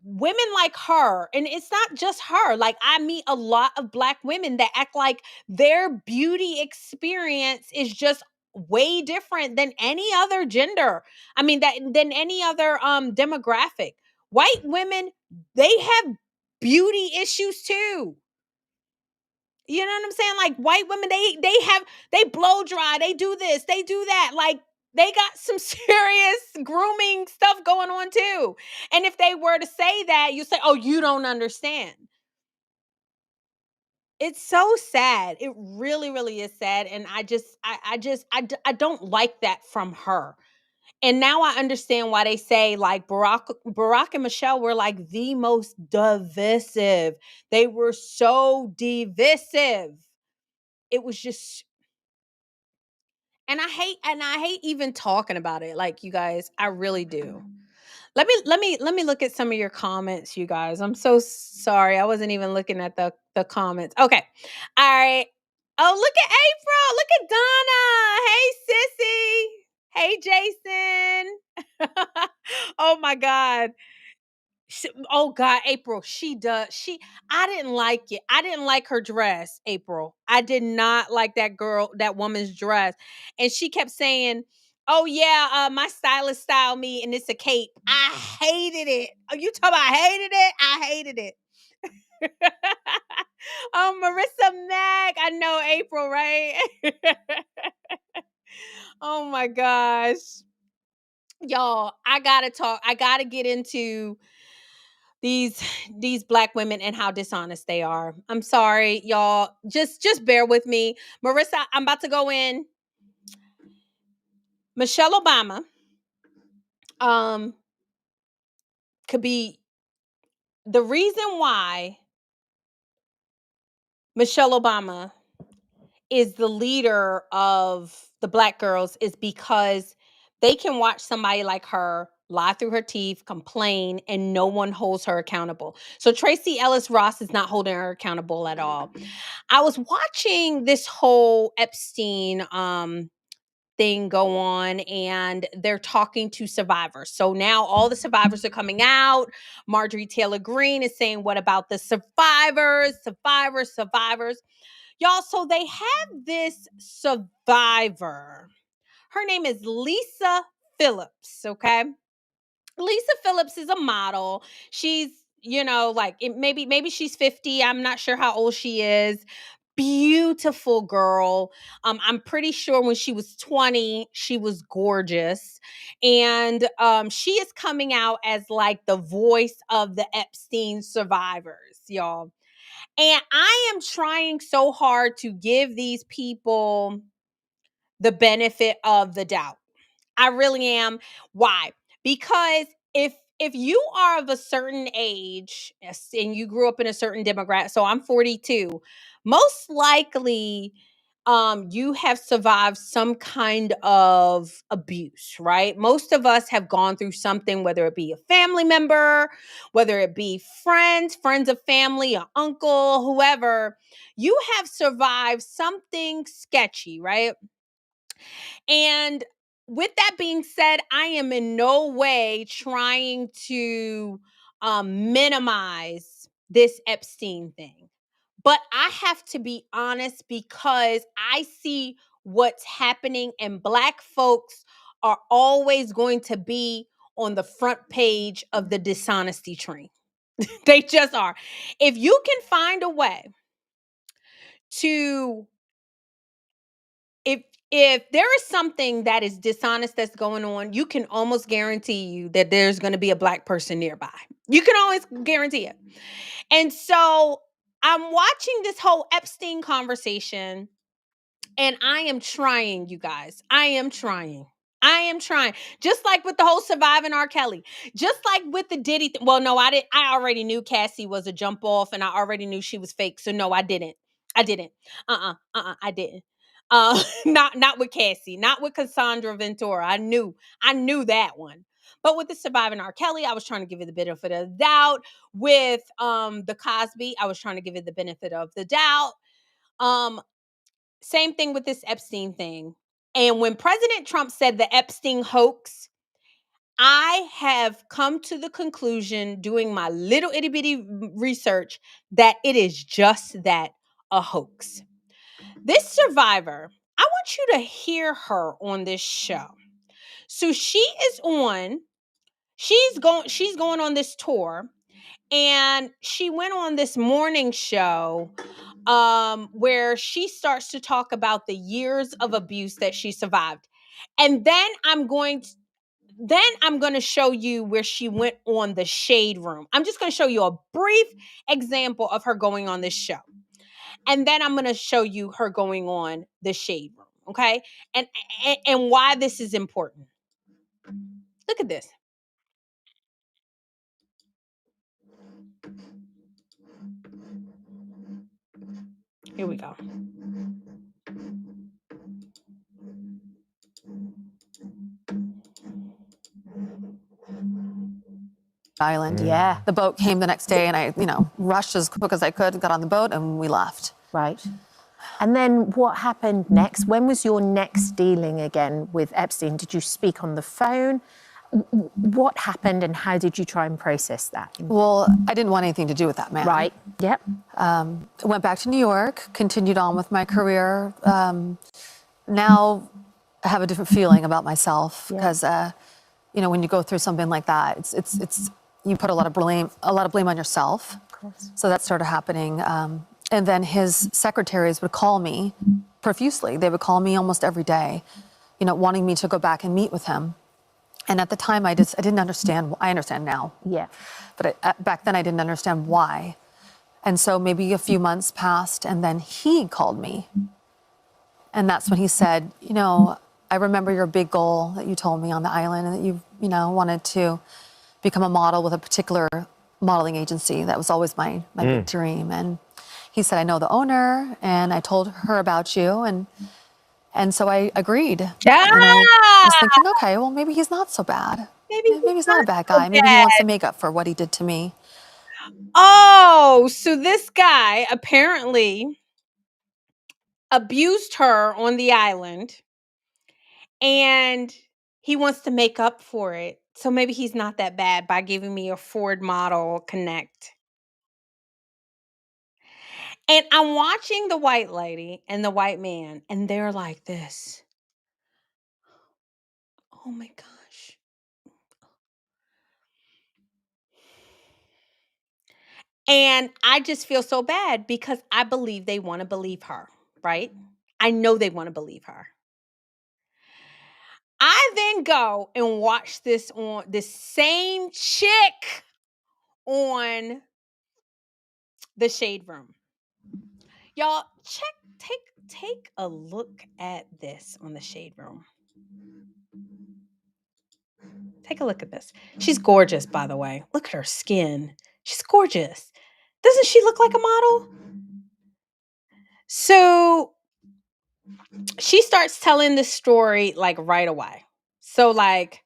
women like her, and it's not just her. Like, I meet a lot of Black women that act like their beauty experience is just way different than any other gender. I mean, that than any other demographic. White women, they have beauty issues too. You know what I'm saying? Like, white women, they blow dry, they do this, they do that. Like, they got some serious grooming stuff going on too. And if they were to say that, you say, "Oh, you don't understand." It's so sad. It really, really is sad. And I don't like that from her. And now I understand why they say, like, Barack and Michelle were like the most divisive. They were so divisive. It was just, and I hate even talking about it. Like, you guys, I really do. Let me look at some of your comments, you guys. I'm so sorry. I wasn't even looking at the comments. Okay. All right. Oh, look at April. Look at Donna. Hey, Sissy. Hey, Jason. Oh my God. Oh God, April, she does. I didn't like it. I didn't like her dress, April. I did not like that woman's dress. And she kept saying, "Oh yeah, my stylist styled me and it's a cape." I hated it. Oh, you talking about hated it? I hated it. Oh, Marissa Mack. I know April, right? Oh my gosh. Y'all, I gotta talk. I gotta get into these Black women and how dishonest they are. I'm sorry, y'all. Just bear with me. Marissa, I'm about to go in. Michelle Obama um could be the reason why Michelle Obama is the leader of the Black girls is because they can watch somebody like her lie through her teeth, complain, and no one holds her accountable. So Tracy Ellis Ross is not holding her accountable at all. I was watching this whole Epstein thing go on, and they're talking to survivors. So now all the survivors are coming out. Marjorie Taylor Greene is saying, "What about the survivors? Survivors." Y'all, so they have this survivor. Her name is Lisa Phillips, okay? Lisa Phillips is a model. She's, like maybe she's 50. I'm not sure how old she is. Beautiful girl. I'm pretty sure when she was 20, she was gorgeous. And she is coming out as like the voice of the Epstein survivors, y'all. And I am trying so hard to give these people the benefit of the doubt. I really am. Why? Because if you are of a certain age, yes, and you grew up in a certain demographic, so I'm 42, most likely you have survived some kind of abuse, right? Most of us have gone through something, whether it be a family member, whether it be friends of family, an uncle, whoever. You have survived something sketchy, right? And with that being said, I am in no way trying to minimize this Epstein thing. But I have to be honest because I see what's happening, and Black folks are always going to be on the front page of the dishonesty train. They just are. If you can find a way to if there is something that is dishonest that's going on, you can almost guarantee you that there's going to be a Black person nearby. You can always guarantee it. And so I'm watching this whole Epstein conversation, and I am trying, you guys. I am trying. Just like with the whole surviving R. Kelly, just like with the Diddy. Well, no, I didn't. I already knew Cassie was a jump off, and I already knew she was fake. So no, I didn't. I didn't. I didn't. Not with Cassie, not with Cassandra Ventura. I knew that one. But with the surviving R. Kelly, I was trying to give it the benefit of the doubt. With the Cosby, I was trying to give it the benefit of the doubt. Um, Same thing with this Epstein thing. And when President Trump said the Epstein hoax, I have come to the conclusion, doing my little itty bitty research, that it is just that, a hoax. This survivor, I want you to hear her on this show. So she's going on this tour, and she went on this morning show where she starts to talk about the years of abuse that she survived. And then I'm going to show you where she went on the Shade Room. I'm just going to show you a brief example of her going on this show. And then I'm going to show you her going on the Shade Room, okay? And why this is important. Look at this. Here we go. Island. Yeah. The boat came the next day, and I, rushed as quick as I could, got on the boat, and we left. Right. And then what happened next? When was your next dealing again with Epstein? Did you speak on the phone? What happened, and how did you try and process that? Well, I didn't want anything to do with that man. Right. Yep. I went back to New York, continued on with my career. Now I have a different feeling about myself because, when you go through something like that, it's you put a lot of blame on yourself. Of course. So that started happening. And then his secretaries would call me profusely. They would call me almost every day, wanting me to go back and meet with him. And at the time, I didn't understand. I understand now. Yeah. But back then, I didn't understand why. And so maybe a few months passed, and then he called me. And that's when he said, I remember your big goal that you told me on the island, and that you wanted to become a model with a particular modeling agency. That was always my big dream. And he said, I know the owner, and I told her about you, and so I agreed. Yeah. And I was thinking, okay, well, maybe he's not so bad. Maybe he's not a bad guy. Maybe he wants to make up for what he did to me. Oh, so this guy apparently abused her on the island, and he wants to make up for it. So maybe he's not that bad by giving me a Ford model connect. And I'm watching the white lady and the white man, and they're like this. Oh my gosh. And I just feel so bad because I believe they want to believe her, right? I know they want to believe her. I then go and watch this on this same chick on the Shade Room. Y'all take a look at this on the Shade Room. Take a look at this. She's gorgeous, by the way. Look at her skin. She's gorgeous. Doesn't she look like a model? So she starts telling the story like right away. So like,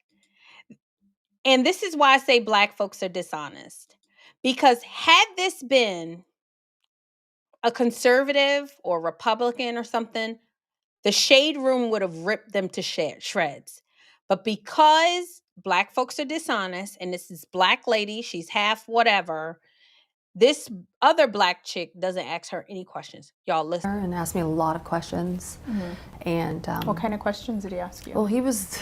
and this is why I say Black folks are dishonest. Because had this been a conservative or Republican or something, the Shade Room would have ripped them to shreds. But because Black folks are dishonest, and this is Black lady, she's half whatever, this other Black chick doesn't ask her any questions. Y'all listen. And asked me a lot of questions. And What kind of questions did he ask you? well, he was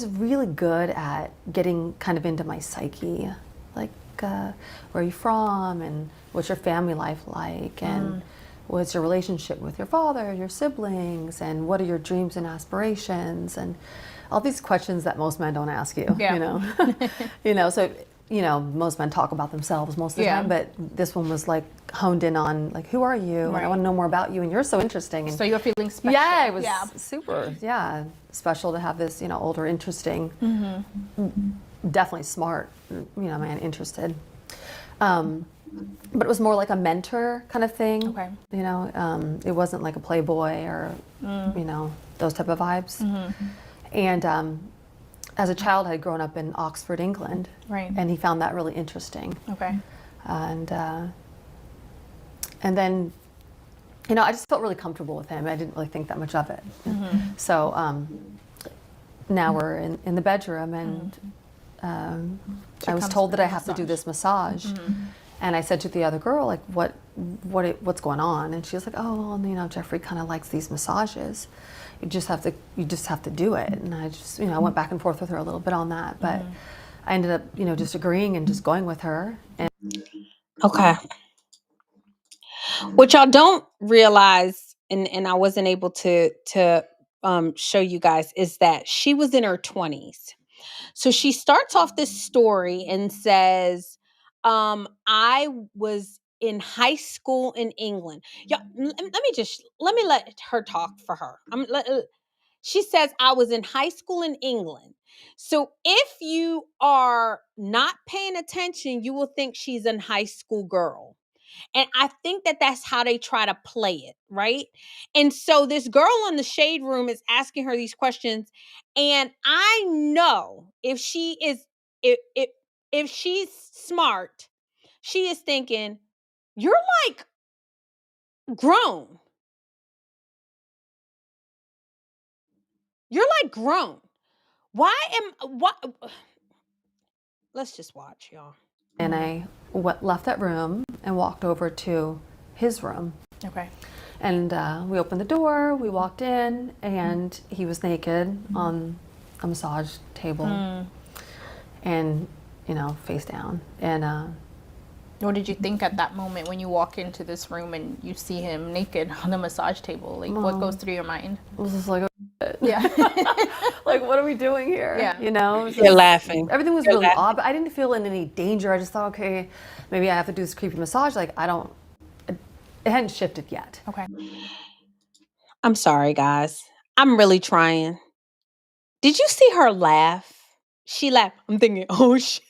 really good at getting kind of into my psyche, like where are you from, and what's your family life like, and what's your relationship with your father, your siblings, and what are your dreams and aspirations, and all these questions that most men don't ask you. Yeah. You know, so most men talk about themselves most of the time, but this one was like honed in on like, who are you? And I want to know more about you, and you're so interesting. And So you're feeling special. yeah, it was super, special to have this, older, interesting, definitely smart, man, interested. But it was more like a mentor kind of thing. Okay. It wasn't like a playboy or, those type of vibes. And as a child, I had grown up in Oxford, England. Right. And he found that really interesting. Okay. And then, I just felt really comfortable with him. I didn't really think that much of it. So now we're in the bedroom, and I was told that I have to do this massage. And I said to the other girl, like, what's going on? And she was like, oh, well, Jeffrey kind of likes these massages. You just have to do it. And I just, I went back and forth with her a little bit on that, but I ended up, just agreeing and just going with her. And Okay. What y'all don't realize, and I wasn't able to show you guys, is that she was in her 20s. So she starts off this story and says, I was in high school in England. Yeah, let me let her talk for her. She says, I was in high school in England. So if you are not paying attention, you will think she's a high school girl. And I think that that's how they try to play it, right? And so this girl in the Shade Room is asking her these questions, and I know if if she's smart, she is thinking, "You're like grown. You're like grown. What? Let's just watch, y'all." And I left that room and walked over to his room. Okay. And we opened the door, we walked in, and he was naked on a massage table and, face down. And What did you think at that moment when you walk into this room and you see him naked on the massage table? Like, what goes through your mind? I was just like, oh, Yeah. like, what are we doing here? Yeah. You're laughing. Everything was really odd, but I didn't feel in any danger. I just thought, okay, maybe I have to do this creepy massage. Like, it hadn't shifted yet. Okay. I'm sorry, guys. I'm really trying. Did you see her laugh? She laughed. I'm thinking, oh shit.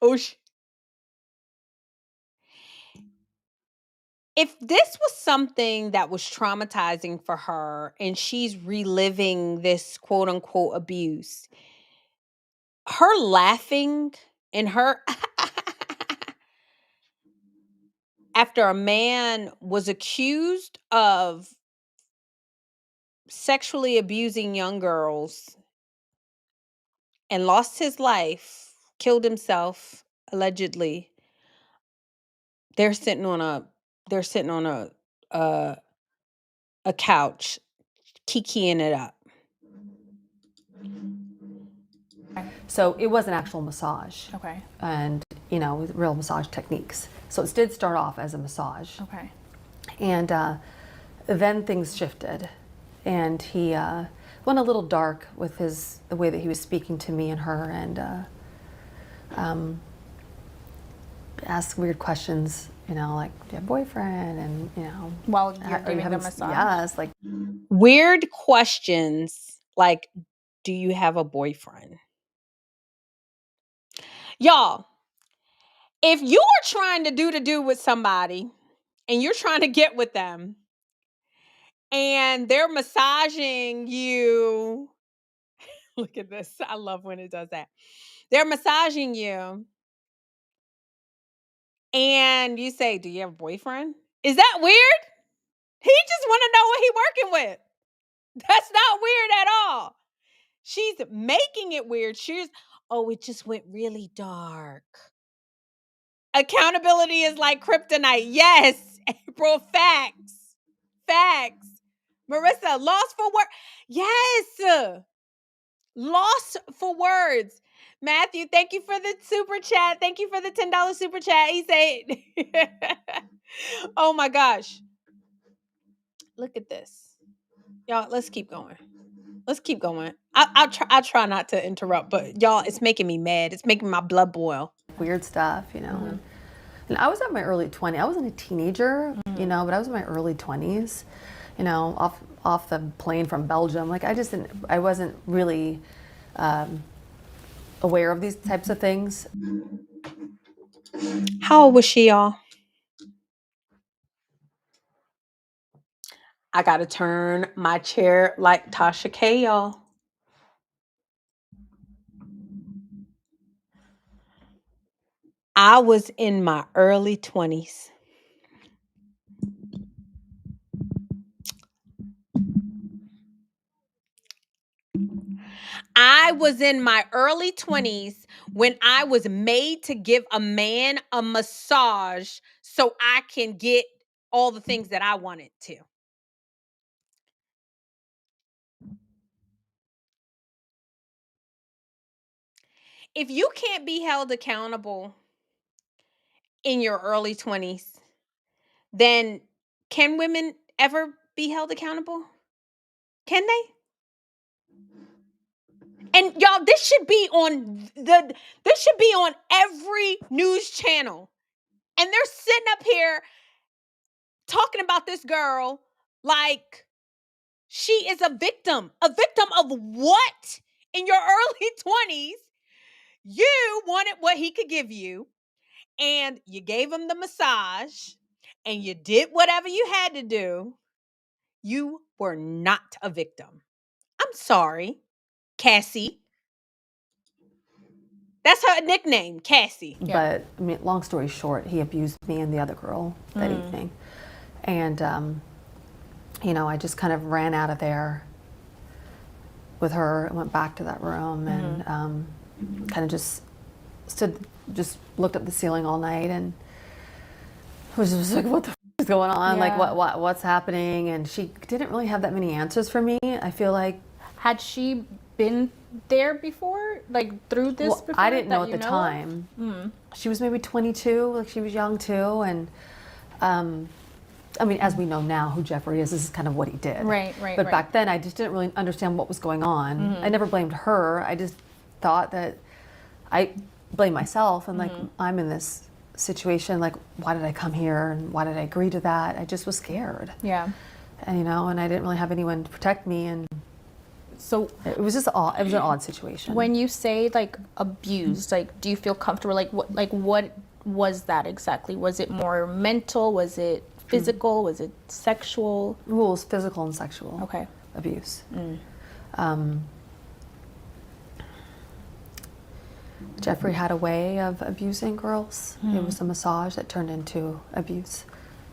Oh shit. If this was something that was traumatizing for her and she's reliving this quote unquote abuse, her laughing and her after a man was accused of sexually abusing young girls and lost his life, killed himself allegedly. They're sitting on a couch kikiing it up. So it was an actual massage. Okay. And, with real massage techniques. So it did start off as a massage. Okay. And then things shifted. And he went a little dark with the way that he was speaking to me and her, and asked weird questions, like, do you have a boyfriend? And, While you're are you giving the having massage? Yes, like Weird questions like, do you have a boyfriend? Y'all, if you are trying to do with somebody and you're trying to get with them and they're massaging you, look at this. I love when it does that. They're massaging you and you say, do you have a boyfriend? Is that weird? He just want to know what he working with. That's not weird at all. She's making it weird. It just went really dark. Accountability is like kryptonite. Yes, April, facts. Facts. Marissa, lost for words. Yes. Lost for words. Matthew, thank you for the super chat. Thank you for the $10 super chat. He said, oh my gosh. Look at this. Y'all, let's keep going. Let's keep going. I'll try not to interrupt, but y'all, it's making me mad. It's making my blood boil. weird stuff, And I was at my early 20s. I wasn't a teenager, but I was in my early 20s, off the plane from Belgium. Like I wasn't really aware of these types of things. How old was she, y'all? I gotta turn my chair like Tasha K, y'all. I was in my early 20s. I was in my early 20s when I was made to give a man a massage so I can get all the things that I wanted to. If you can't be held accountable in your early 20s, then can women ever be held accountable? Can they? And y'all, this should be on every news channel. And they're sitting up here talking about this girl like she is a victim. A victim of what? In your early 20s, you wanted what he could give you, and you gave him the massage, and you did whatever you had to do. You were not a victim. I'm sorry, Cassie. That's her nickname, Cassie. But I mean, long story short, he abused me and the other girl that evening. And, I just kind of ran out of there with her and went back to that room and kind of just looked at the ceiling all night and was just like, what the is going on? Yeah. Like, what's happening? And she didn't really have that many answers for me. I feel like. Had she been there before, like through this Well, before? I didn't know at you the time. She was maybe 22, like she was young too. And I mean, as we know now who Jeffrey is, this is kind of what he did. Right. But back then, I just didn't really understand what was going on. I never blamed her. I just thought that I blamed myself and like, I'm in this situation, like, why did I come here and why did I agree to that? I just was scared. Yeah. And, and I didn't really have anyone to protect me. And so it was just odd. It was an odd situation. When you say like abused, like, do you feel comfortable? Like what was that exactly? Was it more mental? Was it physical? Was it sexual? Well, it was physical and sexual. Okay. Abuse. Jeffrey had a way of abusing girls. It was a massage that turned into abuse.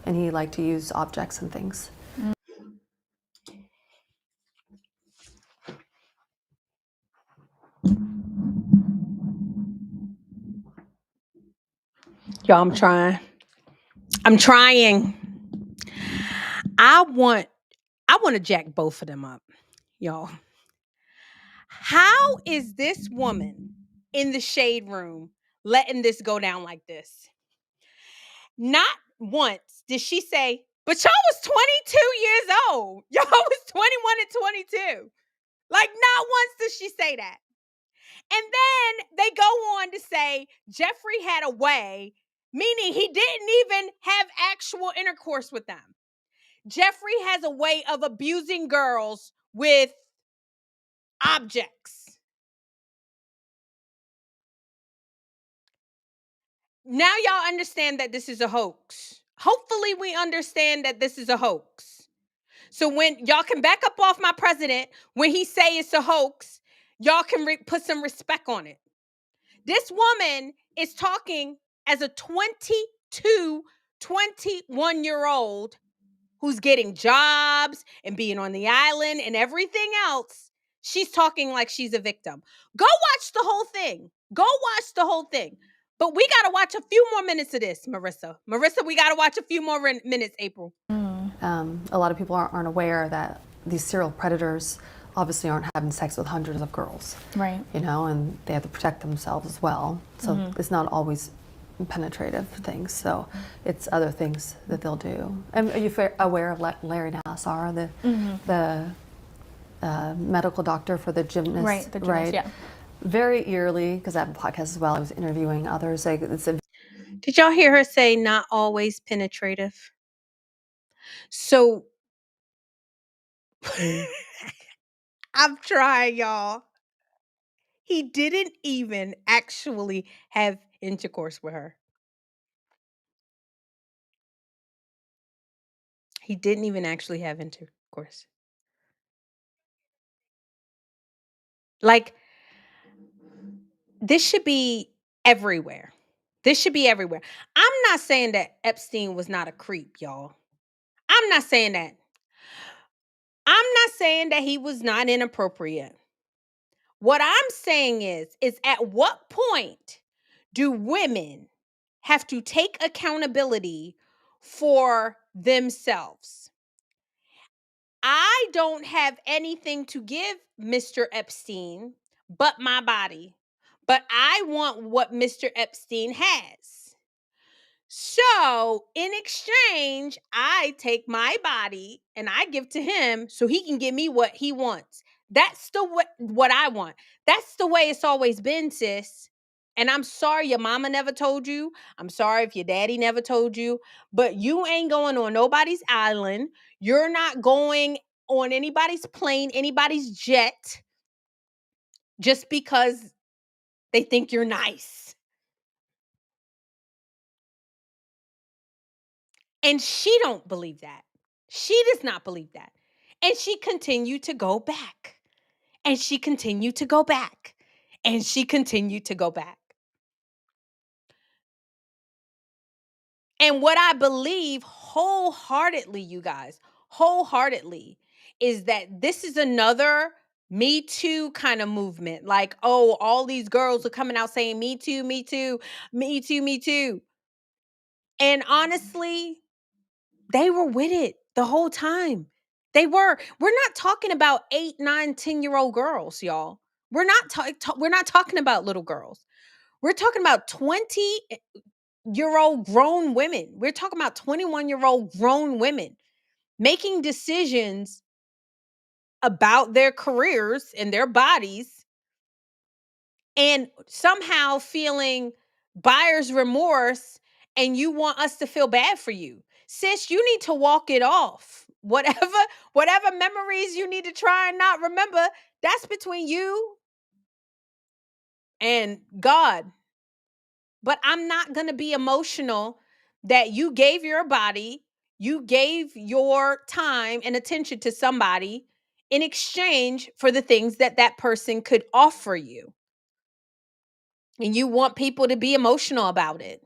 And he liked to use objects and things. Y'all, I'm trying. I want to jack both of them up, y'all. How is this woman in the shade room letting this go down like this. Not once did she say, but y'all was 22 years old. Y'all was 21 and 22. Like, not once did she say that. And then they go on to say Jeffrey had a way, meaning he didn't even have actual intercourse with them. Jeffrey has a way of abusing girls with objects. Now y'all understand that this is a hoax. Hopefully we understand that this is a hoax. So when y'all can back up off my president, when he say it's a hoax, y'all can put some respect on it. This woman is talking as a 22, 21-year-old who's getting jobs and being on the island and everything else. She's talking like she's a victim. Go watch the whole thing. Go watch the whole thing. But we got to watch a few more minutes of this, Marissa. Marissa, we got to watch a few more minutes, April. A lot of people aren't aware that these serial predators obviously aren't having sex with hundreds of girls. Right. You know, and they have to protect themselves as well. So it's not always penetrative things. So it's other things that they'll do. And are you aware of Larry Nassar, the medical doctor for the gymnast? Right, the gymnast, right? yeah. Very eerily, because I have a podcast as well, I was interviewing others. Like, Did y'all hear her say not always penetrative? So I'm trying, y'all. He didn't even actually have intercourse with her. He didn't even actually have intercourse. Like, this should be everywhere. This should be everywhere. I'm not saying that Epstein was not a creep, y'all. I'm not saying that. I'm not saying that he was not inappropriate. What I'm saying is at what point do women have to take accountability for themselves? I don't have anything to give Mr. Epstein but my body. But I want what Mr. Epstein has. So, in exchange, I take my body and I give to him so he can give me what he wants. That's what I want. That's the way it's always been, sis. And I'm sorry your mama never told you. I'm sorry if your daddy never told you, but you ain't going on nobody's island. You're not going on anybody's plane, anybody's jet just because they think you're nice. And she don't believe that. She does not believe that. And she continued to go back. And she continued to go back. And she continued to go back. And what I believe wholeheartedly, you guys, wholeheartedly, is that this is another Me Too kind of movement. Like, oh, all these girls are coming out saying Me Too, Me Too, Me Too, Me Too. And honestly, they were with it the whole time. They were. We're not talking about 8, 9, 10-year-old girls, y'all. We're not talking about little girls. We're talking about 20-year-old grown women. We're talking about 21-year-old grown women making decisions about their careers and their bodies and somehow feeling buyer's remorse, and you want us to feel bad for you. Sis, you need to walk it off. Whatever memories you need to try and not remember, that's between you and God. But I'm not going to be emotional that you gave your body, you gave your time and attention to somebody in exchange for the things that that person could offer you. And you want people to be emotional about it.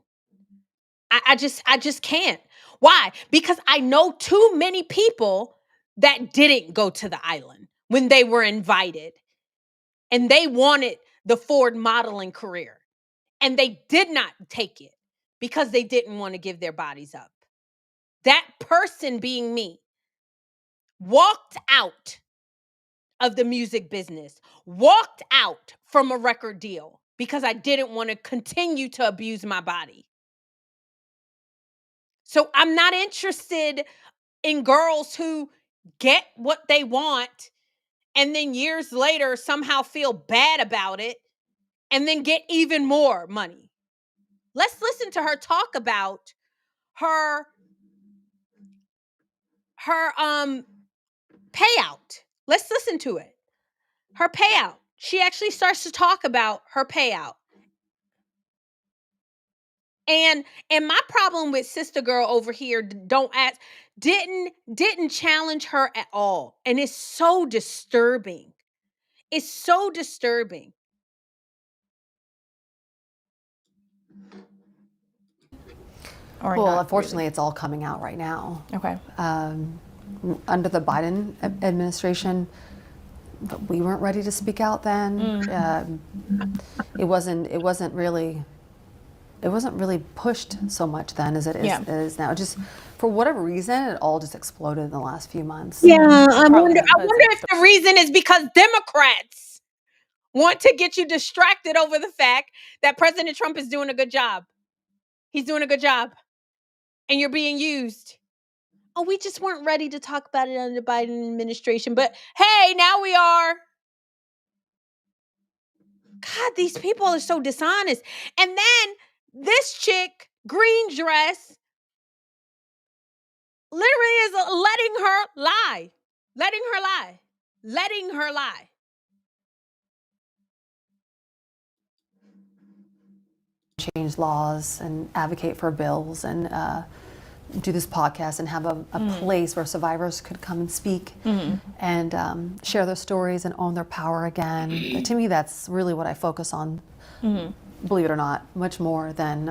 I just can't. Why? Because I know too many people that didn't go to the island when they were invited and they wanted the Ford modeling career and they did not take it because they didn't want to give their bodies up. That person, being me, walked out of the music business, walked out from a record deal because I didn't want to continue to abuse my body. So I'm not interested in girls who get what they want and then years later somehow feel bad about it and then get even more money. Let's listen to her talk about her payout. Let's listen to it. Her payout. She actually starts to talk about her payout. And my problem with sister girl over here, don't ask, didn't challenge her at all. And it's so disturbing. It's so disturbing. Or Well, not unfortunately, really? it's all coming out right now. Okay. Under the Biden administration, but we weren't ready to speak out then. It wasn't really pushed so much then as it is now. Just for whatever reason, it all just exploded in the last few months. Yeah, I Probably wonder because if the reason is because Democrats want to get you distracted over the fact that President Trump is doing a good job. He's doing a good job. And you're being used. Oh, we just weren't ready to talk about it under the Biden administration. But hey, now we are. God, these people are so dishonest. And then this chick, green dress, literally is letting her lie. Letting her lie. Letting her lie. Change laws and advocate for bills and do this podcast and have a place where survivors could come and speak and share their stories and own their power again. To me, that's really what I focus on, believe it or not, much more than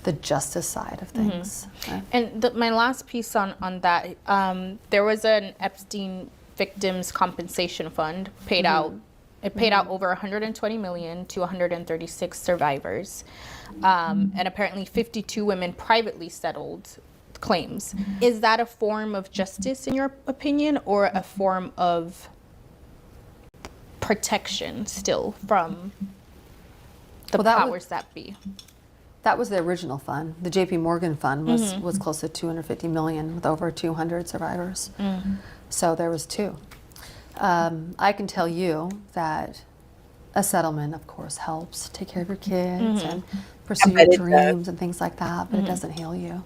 the justice side of things. And my last piece on that, there was an Epstein Victims Compensation Fund paid out. It paid out over 120 million to 136 survivors, and apparently 52 women privately settled claims. Is that a form of justice in your opinion, or a form of protection still from the powers that be? That was the original fund. The J.P. Morgan fund was close to 250 million with over 200 survivors. So there was two. I can tell you that a settlement, of course, helps take care of your kids and pursue your dreams and things like that, but it doesn't heal you.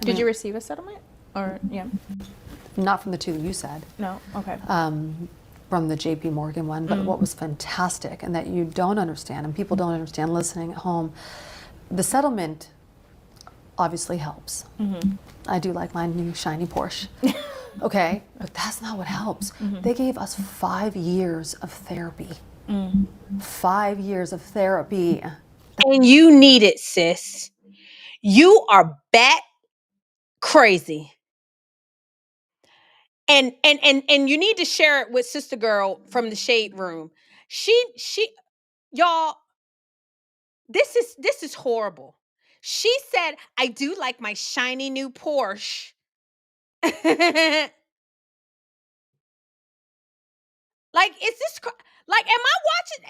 Did you receive a settlement? Or Not from the two that you said. No? Okay. From the J.P. Morgan one, but what was fantastic and that you don't understand and people don't understand listening at home, the settlement obviously helps. I do like my new shiny Porsche. Okay, but that's not what helps. They gave us 5 years of therapy. 5 years of therapy. And you need it, sis. You are bat crazy. And you need to share it with sister girl from the shade room. She y'all, this is horrible. She said, I do like my shiny new Porsche. Like, is this like, am I watching?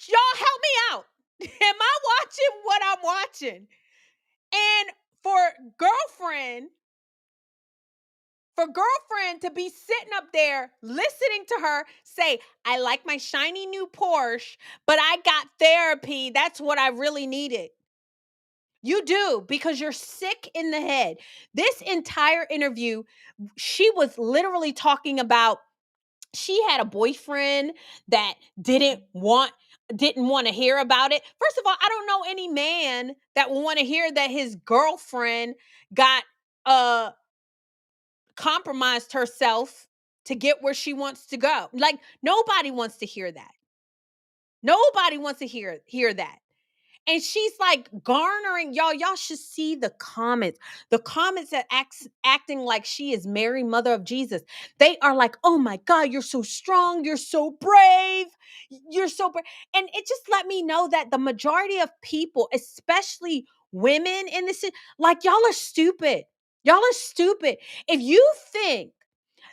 Y'all help me out. Am I watching what I'm watching? And for girlfriend to be sitting up there listening to her say, I like my shiny new Porsche, but I got therapy. That's what I really needed. You do, because you're sick in the head. This entire interview, she was literally talking about she had a boyfriend that didn't want to hear about it. First of all, I don't know any man that will want to hear that his girlfriend got compromised herself to get where she wants to go. Like, nobody wants to hear that. Nobody wants to hear that. And she's like garnering, y'all should see the comments. The comments that acting like she is Mary, mother of Jesus. They are like, oh my God, you're so strong. You're so brave. You're so brave. And it just let me know that the majority of people, especially women in this, like, y'all are stupid. Y'all are stupid. If you think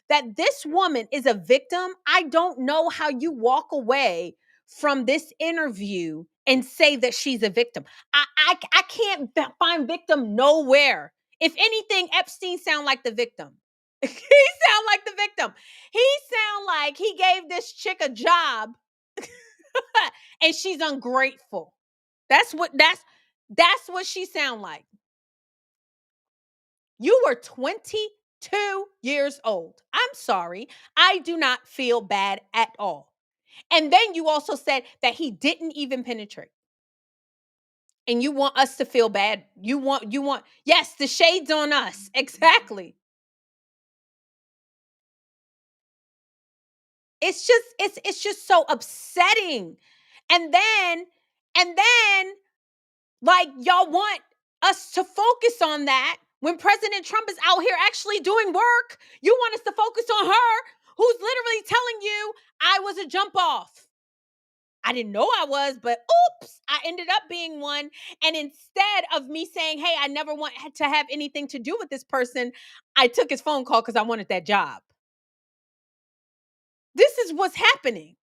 that this woman is a victim, I don't know how you walk away from this interview and say that she's a victim. I can't find victim nowhere. If anything, Epstein sound like the victim. He sound like the victim. He sound like he gave this chick a job and she's ungrateful. That's what she sound like. You were 22 years old. I'm sorry. I do not feel bad at all. And then you also said that he didn't even penetrate. And you want us to feel bad. You want, yes, the shade's on us. Exactly. It's just so upsetting. And then, like, y'all want us to focus on that when President Trump is out here actually doing work. You want us to focus on her, who's literally telling you, I was a jump off. I didn't know I was, but oops, I ended up being one. And instead of me saying, hey, I never want to have anything to do with this person, I took his phone call because I wanted that job. This is what's happening.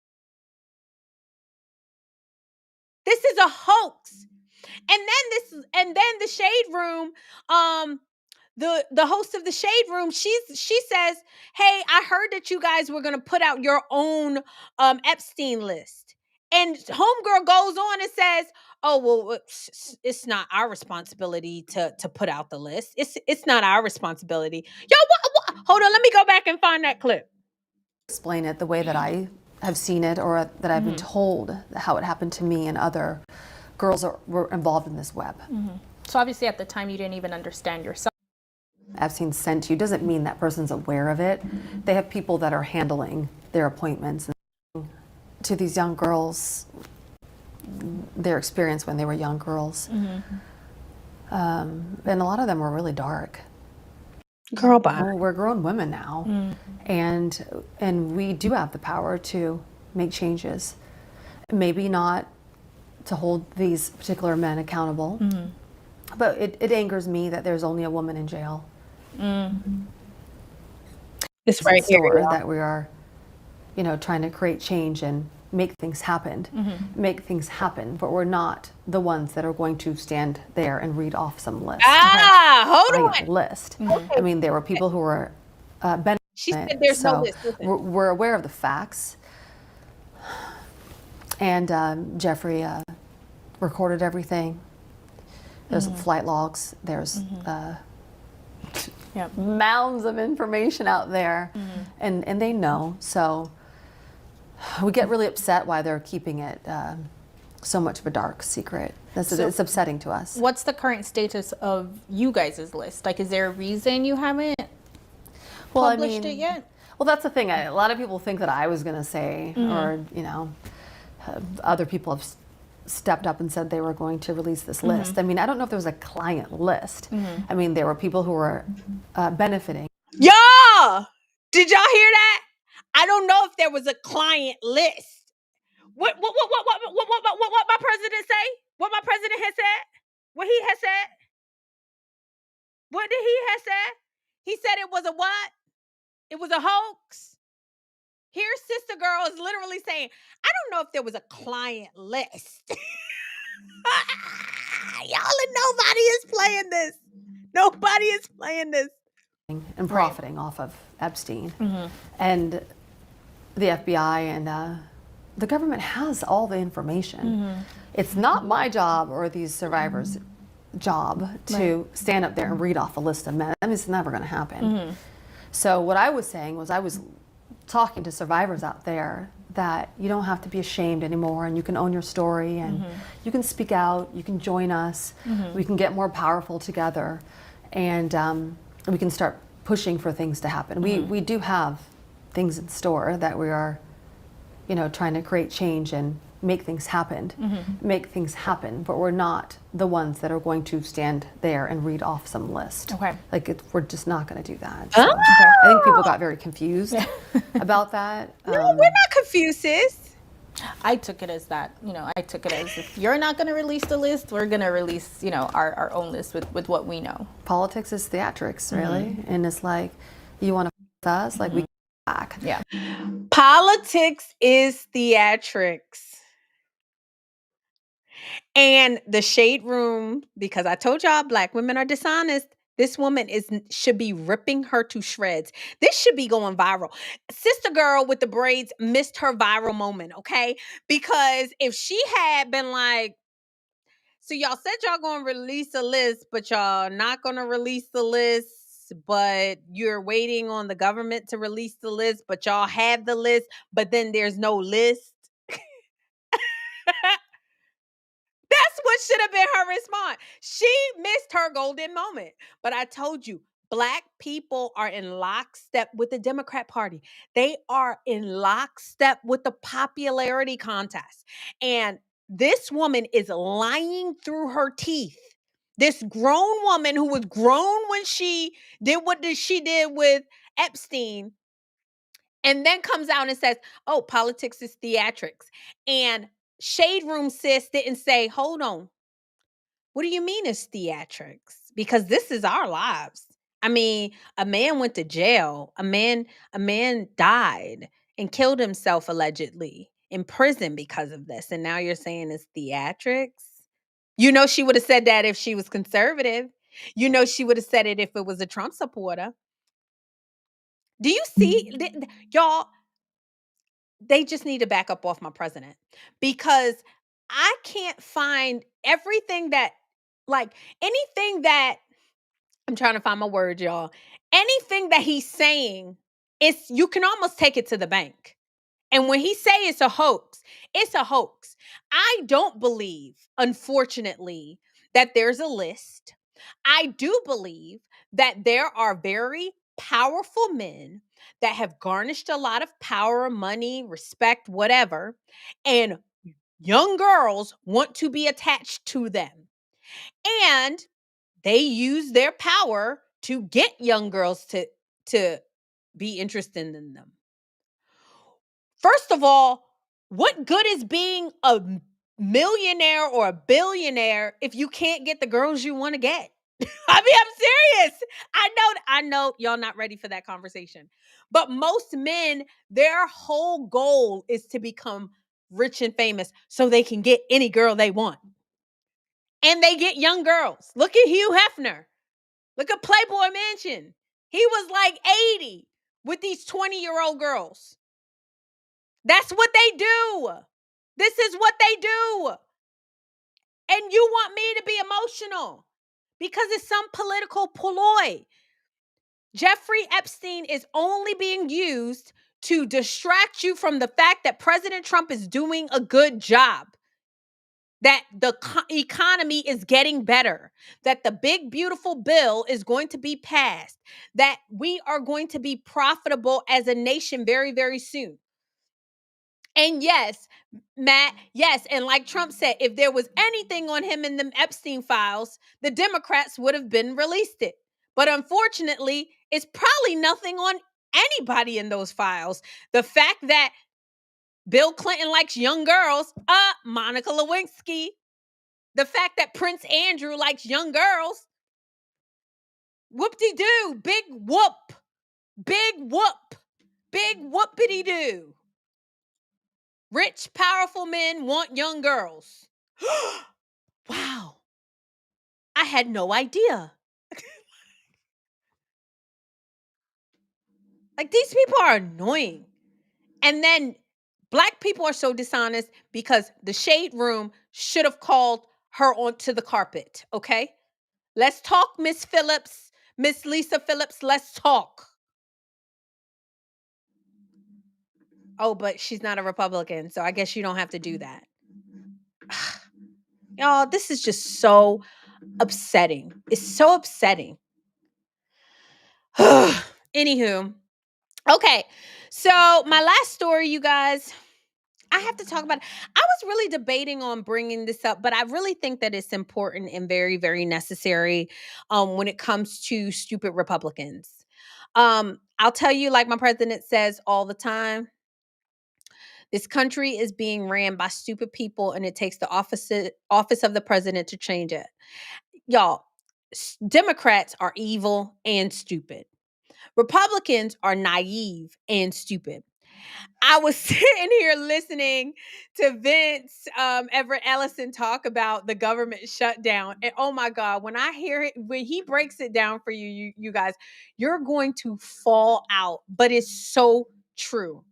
This is a hoax. And then the Shade Room, the host of the Shade Room, she says, hey, I heard that you guys were going to put out your own Epstein list. And homegirl goes on and says, oh, well, it's not our responsibility to put out the list. It's not our responsibility. Yo, what? Hold on, let me go back and find that clip. Explain it the way that I have seen it, or that I've been told how it happened to me and other girls that were involved in this web. So obviously at the time you didn't even understand yourself. Epstein sent you doesn't mean that person's aware of it. They have people that are handling their appointments. And to these young girls, their experience when they were young girls. And a lot of them were really dark. Girl, bye. Well, we're grown women now, and we do have the power to make changes. Maybe not to hold these particular men accountable, but it angers me that there's only a woman in jail. It's right here. That we are, trying to create change and make things happen. But we're not the ones that are going to stand there and read off some list. Hold on. List. I mean, there were people who were benefiting. She said there's no list. We're aware of the facts. And Jeffrey recorded everything. There's flight logs. There's mounds of information out there, and they know. So we get really upset why they're keeping it so much of a dark secret. It's upsetting to us. What's the current status of you guys' list? Like, is there a reason you haven't published it yet? Well, that's the thing. A lot of people think that I was going to say, or other people have stepped up and said they were going to release this list. I mean, I don't know if there was a client list. I mean, there were people who were benefiting. Y'all, did y'all hear that? I don't know if there was a client list. What my president say? What my president has said? What he has said? What did he have said? He said it was a what? It was a hoax. Here, sister girl is literally saying, I don't know if there was a client list. Y'all, and nobody is playing this. Nobody is playing this. And profiting off of Epstein. And the FBI and the government has all the information. It's not my job or these survivors' job to stand up there and read off a list of men. I mean, it's never going to happen. So what I was saying was I was talking to survivors out there that you don't have to be ashamed anymore, and you can own your story, and you can speak out, you can join us, we can get more powerful together, and we can start pushing for things to happen. We do have things in store that we are, trying to create change and make things happen, but we're not the ones that are going to stand there and read off some list. We're just not going to do that. So, I think people got very confused about that. No, we're not confused, sis. I took it as that, if you're not going to release the list, we're going to release, our own list with what we know. Politics is theatrics, really. And it's like, you want to with us, like we back. Yeah. Politics is theatrics. And the shade room, because I told y'all black women are dishonest. This woman should be ripping her to shreds. This should be going viral. Sister girl with the braids missed her viral moment, okay? Because if she had been like, so y'all said y'all gonna release a list, but y'all not gonna release the list, but you're waiting on the government to release the list, but y'all have the list, but then there's no list. That's what should have been her response. She missed her golden moment. But I told you, black people are in lockstep with the Democrat Party. They are in lockstep with the popularity contest. And this woman is lying through her teeth. This grown woman who was grown when she did what she did with Epstein, and then comes out and says, oh, politics is theatrics. And Shade Room sis didn't say, hold on, what do you mean it's theatrics? Because this is our lives. I mean, a man went to jail. A man died and killed himself allegedly in prison because of this. And now you're saying it's theatrics? You know she would have said that if she was conservative. You know she would have said it if it was a Trump supporter. Do you see y'all, they just need to back up off my president, because I can't find everything that, like, anything that, I'm trying to find my word, y'all. Anything that he's saying, you can almost take it to the bank. And when he say it's a hoax, it's a hoax. I don't believe, unfortunately, that there's a list. I do believe that there are very powerful men that have garnished a lot of power, money, respect, whatever, and young girls want to be attached to them. And they use their power to get young girls to be interested in them. First of all, what good is being a millionaire or a billionaire if you can't get the girls you want to get? I mean, I'm serious. I know y'all not ready for that conversation. But most men, their whole goal is to become rich and famous so they can get any girl they want. And they get young girls. Look at Hugh Hefner. Look at Playboy Mansion. He was like 80 with these 20-year-old girls. That's what they do. This is what they do. And you want me to be emotional because it's some political ploy. Jeffrey Epstein is only being used to distract you from the fact that President Trump is doing a good job, that the economy is getting better, that the big, beautiful bill is going to be passed, that we are going to be profitable as a nation very, very soon. And yes, Matt, yes. And like Trump said, if there was anything on him in the Epstein files, the Democrats would have been released it. But unfortunately, it's probably nothing on anybody in those files. The fact that Bill Clinton likes young girls, Monica Lewinsky. The fact that Prince Andrew likes young girls, whoop-de-doo, big whoop, big whoop, big whoopity-doo. Rich, powerful men want young girls. Wow. I had no idea. Like, these people are annoying. And then black people are so dishonest because the shade room should have called her onto the carpet, okay? Let's talk, Miss Phillips, Miss Lisa Phillips, let's talk. Oh, but she's not a Republican, so I guess you don't have to do that. Y'all, this is just so upsetting. It's so upsetting. Anywho, okay. So my last story, you guys, I have to talk about. I was really debating on bringing this up, but I really think that it's important and very, very necessary when it comes to stupid Republicans. I'll tell you, like my president says all the time, this country is being ran by stupid people, and it takes the office of the president to change it. Y'all, Democrats are evil and stupid. Republicans are naive and stupid. I was sitting here listening to Vince Everett Ellison talk about the government shutdown. And oh my God, when I hear it, when he breaks it down for you guys, you're going to fall out. But it's so true.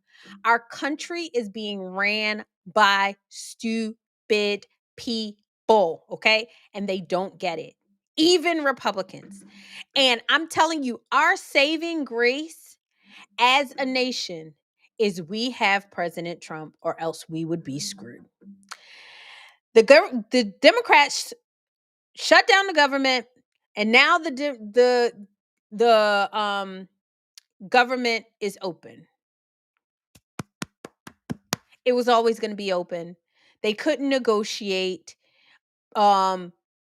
Our country is being ran by stupid people, okay? And they don't get it. Even Republicans. And I'm telling you, our saving grace as a nation is we have President Trump, or else we would be screwed. The Democrats shut down the government, and now the government is open. It was always going to be open. They couldn't negotiate.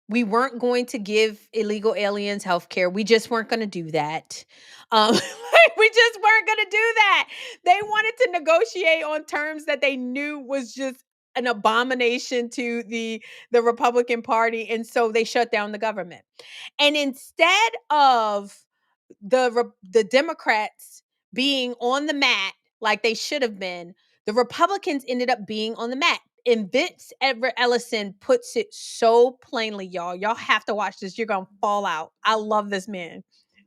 We weren't going to give illegal aliens health care. We just weren't going to do that. We just weren't going to do that. They wanted to negotiate on terms that they knew was just an abomination to the Republican Party, and so they shut down the government. And instead of the Democrats being on the mat like they should have been, the Republicans ended up being on the mat. And Vince Everett Ellison puts it so plainly, y'all. Y'all have to watch this. You're going to fall out. I love this man.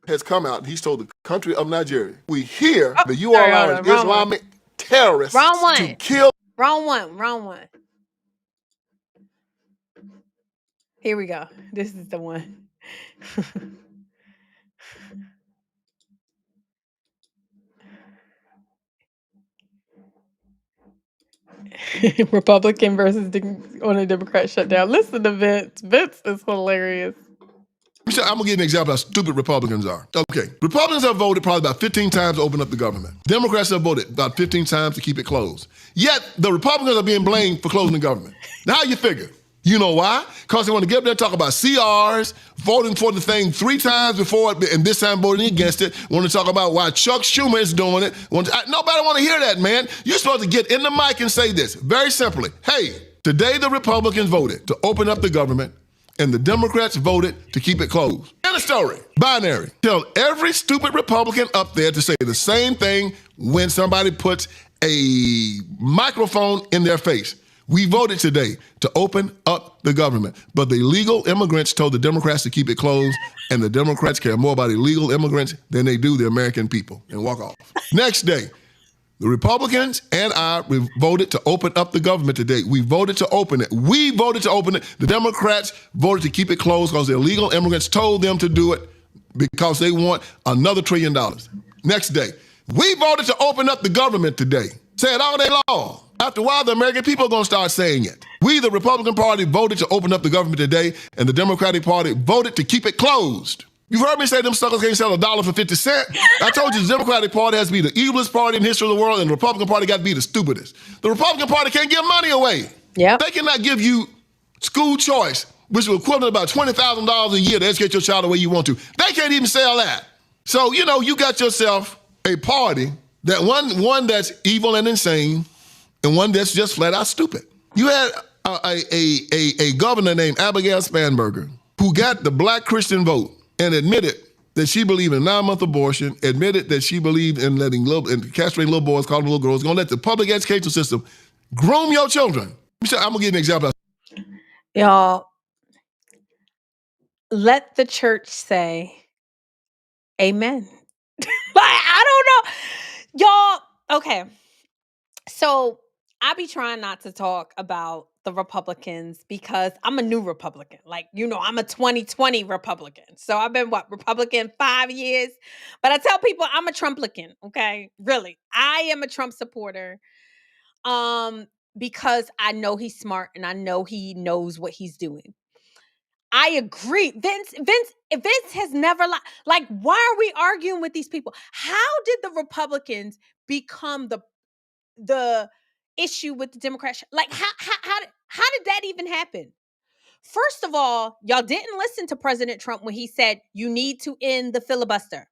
Has come out and he's told the country of Nigeria, we hear that you are allowing Islamic terrorists to kill. Wrong one. Here we go. This is the one. Republican versus on a Democrat shutdown. Listen to Vince. Vince is hilarious. I'm going to give you an example of how stupid Republicans are. Okay, Republicans have voted probably about 15 times to open up the government. Democrats have voted about 15 times to keep it closed. Yet, the Republicans are being blamed for closing the government. Now you figure. You know why? Because they want to get up there and talk about CRs, voting for the thing 3 times before it, and this time voting against it. Want to talk about why Chuck Schumer is doing it. Nobody want to hear that, man. You're supposed to get in the mic and say this very simply. Hey, today the Republicans voted to open up the government, and the Democrats voted to keep it closed. End of story. Binary. Tell every stupid Republican up there to say the same thing when somebody puts a microphone in their face. We voted today to open up the government, but the illegal immigrants told the Democrats to keep it closed, and the Democrats care more about illegal immigrants than they do the American people, and walk off. Next day, the Republicans and I voted to open up the government today. We voted to open it. We voted to open it. The Democrats voted to keep it closed because the illegal immigrants told them to do it because they want another $1 trillion. Next day, we voted to open up the government today. Say it all day long. After a while, the American people are going to start saying it. We, the Republican Party, voted to open up the government today, and the Democratic Party voted to keep it closed. You've heard me say them suckers can't sell $1 for 50 cents. I told you the Democratic Party has to be the evilest party in the history of the world, and the Republican Party got to be the stupidest. The Republican Party can't give money away. Yeah. They cannot give you school choice, which is equivalent to about $20,000 a year to educate your child the way you want to. They can't even sell that. So, you got yourself a party that one that's evil and insane, and one that's just flat out stupid. You had a governor named Abigail Spanberger who got the black Christian vote and admitted that she believed in 9-month abortion, admitted that she believed in castrating little boys, calling them little girls, gonna let the public education system groom your children. I'm gonna give you an example. Y'all, let the church say amen. I don't know. Y'all, okay. So I be trying not to talk about the Republicans because I'm a new Republican. I'm a 2020 Republican. So I've been Republican 5 years. But I tell people I'm a Trumplican, okay? Really. I am a Trump supporter. Because I know he's smart and I know he knows what he's doing. I agree. Vince has never why are we arguing with these people? How did the Republicans become the issue with the Democrats? How did that even happen? First of all, y'all didn't listen to President Trump when he said you need to end the filibuster.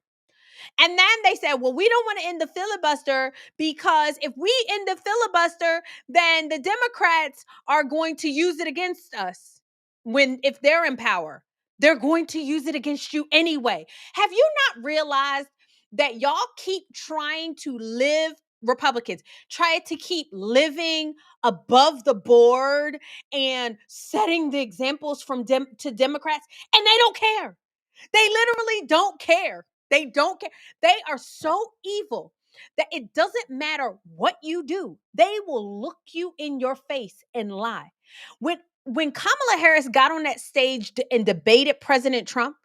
And then they said, well, we don't want to end the filibuster because if we end the filibuster, then the Democrats are going to use it against us if they're in power. They're going to use it against you anyway. Have you not realized that y'all keep trying to live Republicans tried to keep living above the board and setting the examples to Democrats, and they don't care. They literally don't care. They don't care. They are so evil that it doesn't matter what you do. They will look you in your face and lie. When Kamala Harris got on that stage and debated President Trump,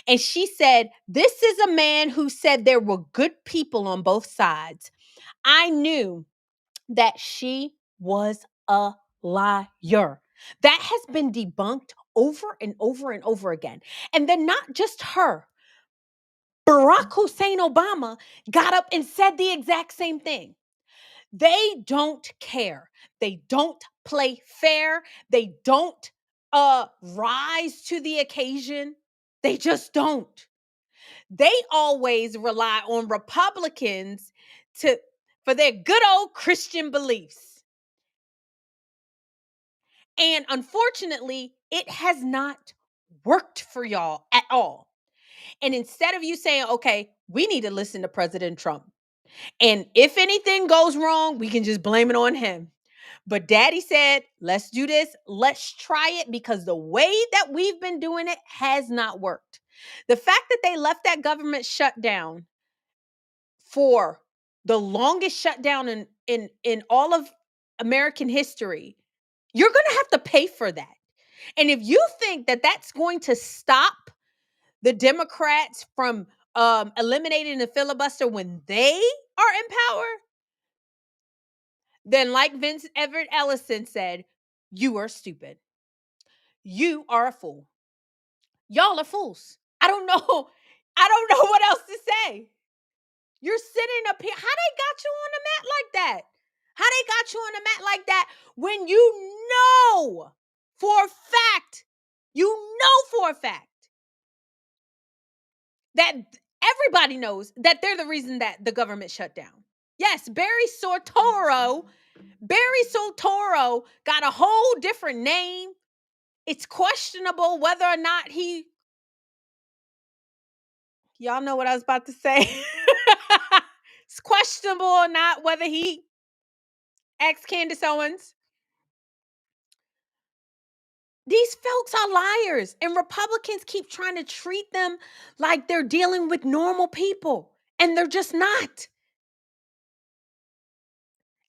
and she said, "This is a man who said there were good people on both sides," I knew that she was a liar. That has been debunked over and over and over again. And then not just her, Barack Hussein Obama got up and said the exact same thing. They don't care. They don't play fair. They don't rise to the occasion. They just don't. They always rely on Republicans for their good old Christian beliefs. And unfortunately, it has not worked for y'all at all. And instead of you saying, okay, we need to listen to President Trump, and if anything goes wrong, we can just blame it on him. But Daddy said, let's do this. Let's try it, because the way that we've been doing it has not worked. The fact that they left that government shutdown for the longest shutdown in all of American history, you're going to have to pay for that. And if you think that that's going to stop the Democrats from eliminating the filibuster when they are in power, then like Vince Everett Ellison said, you are stupid. You are a fool. Y'all are fools. I don't know what else to say. You're sitting up here. How they got you on the mat like that? How they got you on the mat like that when you know for a fact that everybody knows that they're the reason that the government shut down. Yes, Barry Soetoro got a whole different name. It's questionable whether or not y'all know what I was about to say. It's questionable or not whether he ex Candace Owens. These folks are liars, and Republicans keep trying to treat them like they're dealing with normal people, and they're just not.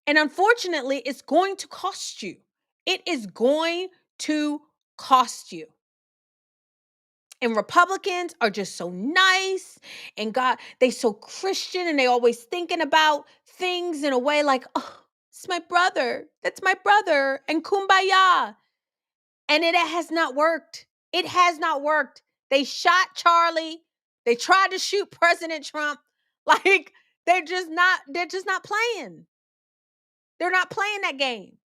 And unfortunately, it's going to cost you. It is going to cost you. And Republicans are just so nice, and they so Christian, and they always thinking about things in a way like, oh, it's my brother. That's my brother, and kumbaya. And it has not worked. It has not worked. They shot Charlie. They tried to shoot President Trump. Like, they're just not playing. They're not playing that game.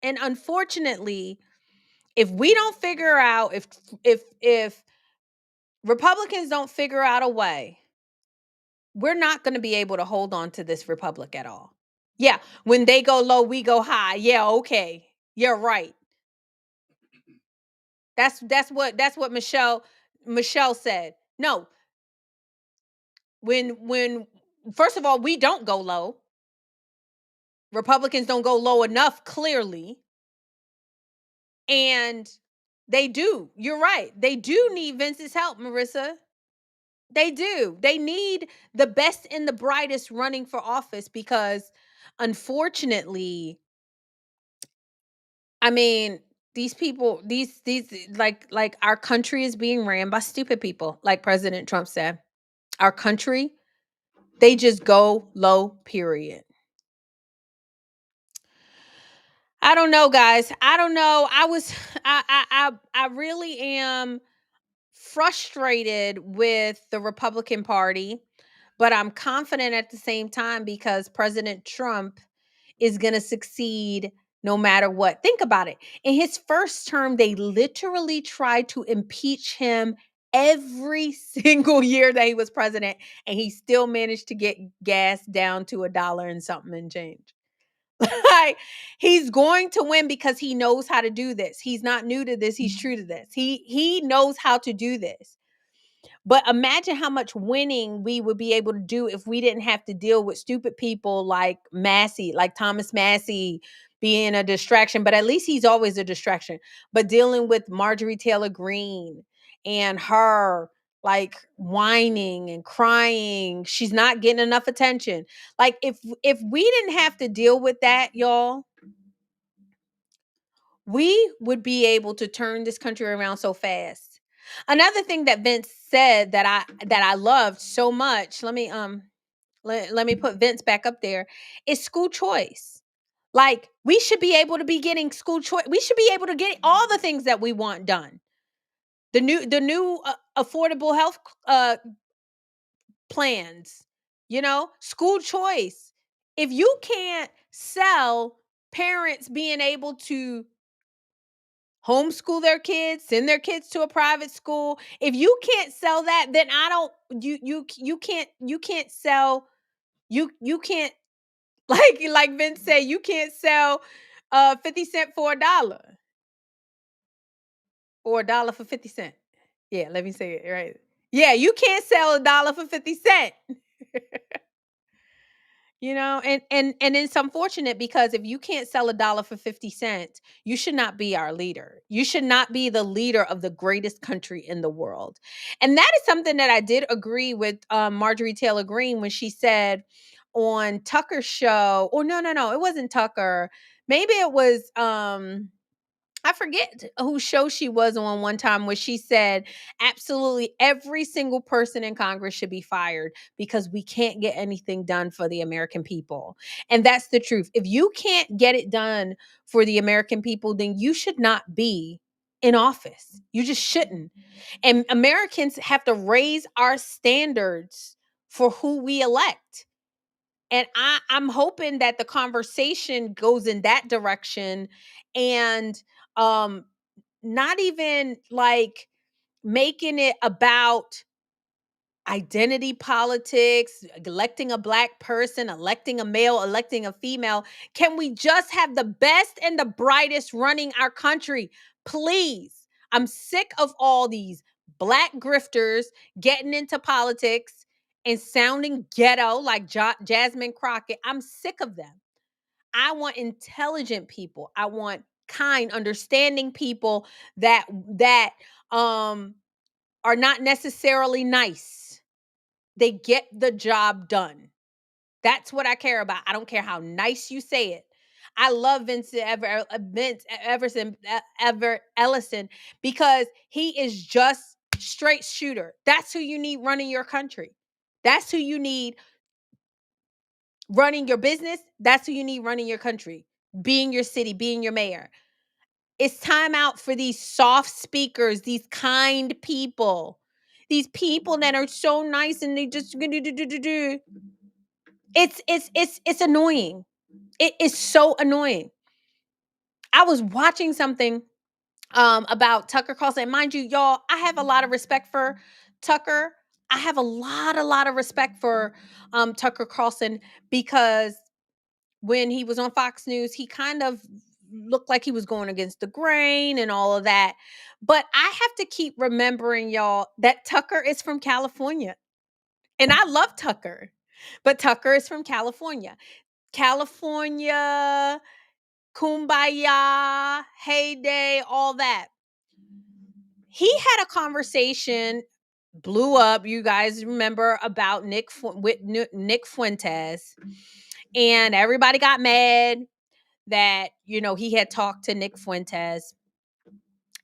And unfortunately, if we don't figure out, if Republicans don't figure out a way, we're not going to be able to hold on to this republic at all. Yeah, when they go low, we go high. Yeah, okay. You're right. That's what Michelle said. No. When first of all, we don't go low. Republicans don't go low enough, clearly. And they do. You're right. They do need Vince's help, Marissa. They do. They need the best and the brightest running for office, because unfortunately, I mean, these people, these like our country is being ran by stupid people, like President Trump said. Our country, they just go low, period. I don't know, guys. I don't know. I really am frustrated with the Republican Party, but I'm confident at the same time, because President Trump is going to succeed no matter what. Think about it. In his first term, they literally tried to impeach him every single year that he was president, and he still managed to get gas down to $1 and something and change. Like, he's going to win because he knows how to do this. He's not new to this. He's true to this. He knows how to do this. But imagine how much winning we would be able to do if we didn't have to deal with stupid people like Massey, like Thomas Massey being a distraction, but at least he's always a distraction. But dealing with Marjorie Taylor Greene and her like whining and crying, she's not getting enough attention. Like if we didn't have to deal with that, y'all, we would be able to turn this country around so fast. Another thing that Vince said that I loved so much, let me put Vince back up there, is school choice. Like we should be able to be getting school choice. We should be able to get all the things that we want done. The new affordable health plans, school choice. If you can't sell parents being able to homeschool their kids, send their kids to a private school, if you can't sell that, then I don't you can't sell you can't like Vince said, you can't sell 50 cent for $1 or $1 for 50 cent. Yeah, let me say it right. Yeah, you can't sell $1 for 50 cent. And it's unfortunate because if you can't sell $1 for 50 cents, you should not be our leader. You should not be the leader of the greatest country in the world. And that is something that I did agree with Marjorie Taylor Greene when she said on Tucker's show, or no, it wasn't Tucker. Maybe it was I forget whose show she was on one time where she said absolutely every single person in Congress should be fired because we can't get anything done for the American people. And that's the truth. If you can't get it done for the American people, then you should not be in office. You just shouldn't. And Americans have to raise our standards for who we elect. And I'm hoping that the conversation goes in that direction and um not even like making it about identity politics, electing a black person, electing a male, electing a female. Can we just have the best and the brightest running our country? Please. I'm sick of all these black grifters getting into politics and sounding ghetto like Jasmine Crockett. I'm sick of them. I want intelligent people. I want kind, understanding people that are not necessarily nice. They get the job done. That's what I care about. I don't care how nice you say it. I love Vince Everson, Ever Ellison, because he is just straight shooter. That's who you need running your country. That's who you need running your business. That's who you need running your country, being your city, being your mayor. It's time out for these soft speakers, these kind people, these people that are so nice and they just do. It's annoying. It is so annoying. I was watching something about Tucker Carlson. And mind you, y'all, I have a lot of respect for Tucker. I have a lot of respect for Tucker Carlson because when he was on Fox News, he kind of looked like he was going against the grain and all of that. But I have to keep remembering, y'all, that Tucker is from California. And I love Tucker, but Tucker is from California. California, kumbaya, heyday, all that. He had a conversation, blew up. You guys remember about Nick Fuentes, and everybody got mad that he had talked to Nick Fuentes,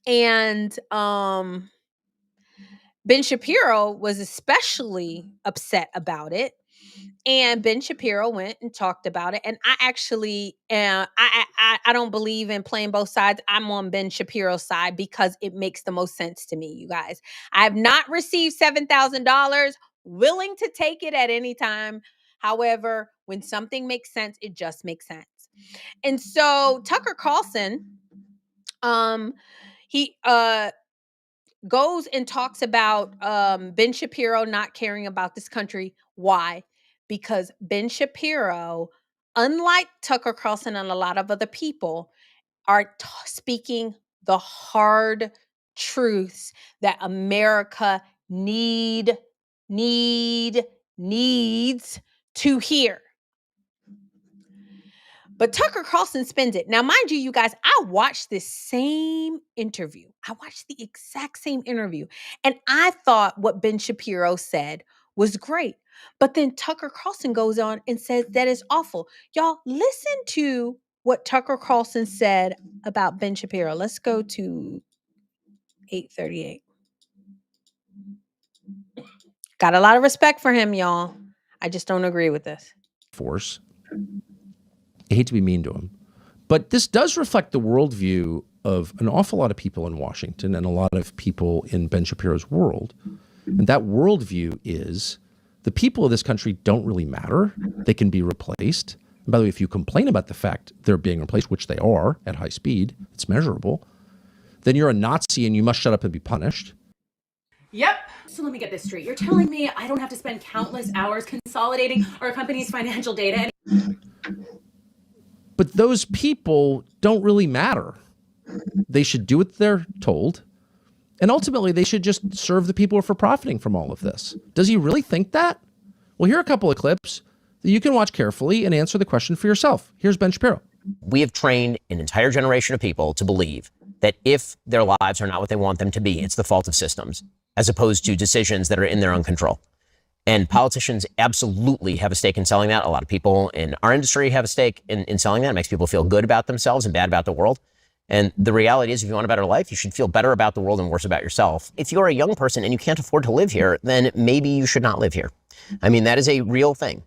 and Ben Shapiro was especially upset about it. And Ben Shapiro went and talked about it. And I actually, I don't believe in playing both sides. I'm on Ben Shapiro's side because it makes the most sense to me, you guys. I have not received $7,000, willing to take it at any time. However, when something makes sense, it just makes sense. And so Tucker Carlson, he goes and talks about Ben Shapiro not caring about this country. Why? Because Ben Shapiro, unlike Tucker Carlson and a lot of other people, are speaking the hard truths that America needs to hear. But Tucker Carlson spins it. Now, mind you, you guys, I watched this same interview. I watched the exact same interview. And I thought what Ben Shapiro said was great. But then Tucker Carlson goes on and says that is awful. Y'all, listen to what Tucker Carlson said about Ben Shapiro. Let's go to 838. Got a lot of respect for him, y'all. I just don't agree with this. Force. I hate to be mean to him, but this does reflect the worldview of an awful lot of people in Washington and a lot of people in Ben Shapiro's world. And that worldview is the people of this country don't really matter. They can be replaced. And by the way, if you complain about the fact they're being replaced, which they are at high speed, it's measurable, then you're a Nazi and you must shut up and be punished. Yep. So let me get this straight. You're telling me I don't have to spend countless hours consolidating our company's financial data. But those people don't really matter. They should do what they're told. And ultimately, they should just serve the people who are profiting from all of this. Does he really think that? Well, here are a couple of clips that you can watch carefully and answer the question for yourself. Here's Ben Shapiro. We have trained an entire generation of people to believe that if their lives are not what they want them to be, it's the fault of systems, as opposed to decisions that are in their own control. And politicians absolutely have a stake in selling that. A lot of people in our industry have a stake in selling that. It makes people feel good about themselves and bad about the world. And the reality is, if you want a better life, you should feel better about the world and worse about yourself. If you're a young person and you can't afford to live here, then maybe you should not live here. I mean, that is a real thing.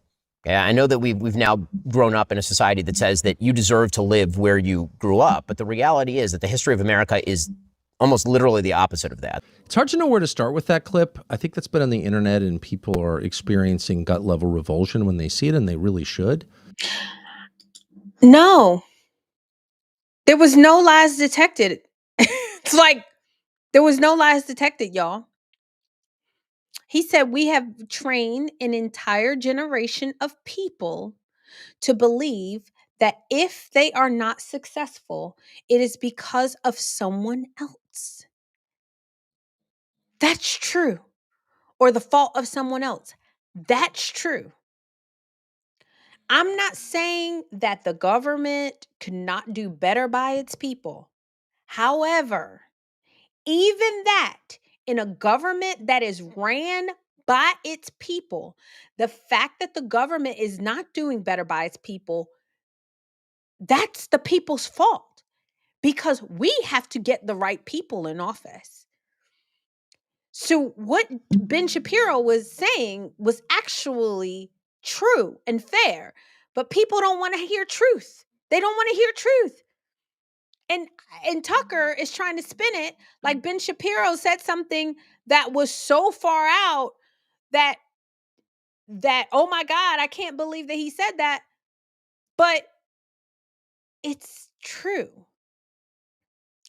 Okay? I know that we've now grown up in a society that says that you deserve to live where you grew up. But the reality is that the history of America is almost literally the opposite of that. It's hard to know where to start with that clip. I think that's been on the internet and people are experiencing gut level revulsion when they see it, and they really should. No. There was no lies detected. It's like there was no lies detected, y'all. He said we have trained an entire generation of people to believe that if they are not successful, it is because of someone else. That's true. Or the fault of someone else. That's true. I'm not saying that the government could not do better by its people. However, even that, in a government that is ran by its people, the fact that the government is not doing better by its people, that's the people's fault because we have to get the right people in office. So what Ben Shapiro was saying was actually true and fair, but people don't want to hear truth. They don't want to hear truth. And Tucker is trying to spin it like Ben Shapiro said something that was so far out that oh my God, I can't believe that he said that. But it's true.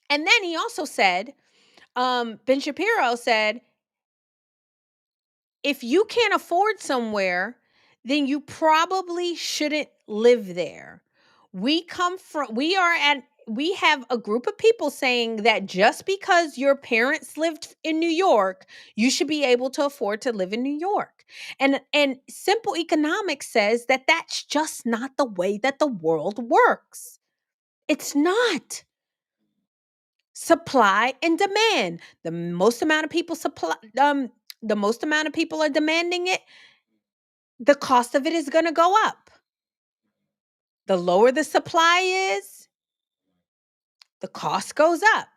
And then he also said, Ben Shapiro said, if you can't afford somewhere, then you probably shouldn't live there. We have a group of people saying that just because your parents lived in New York, you should be able to afford to live in New York. And simple economics says that that's just not the way that the world works. It's not. Supply and demand. The most amount of people are demanding it, the cost of it is going to go up. The lower the supply is, the cost goes up.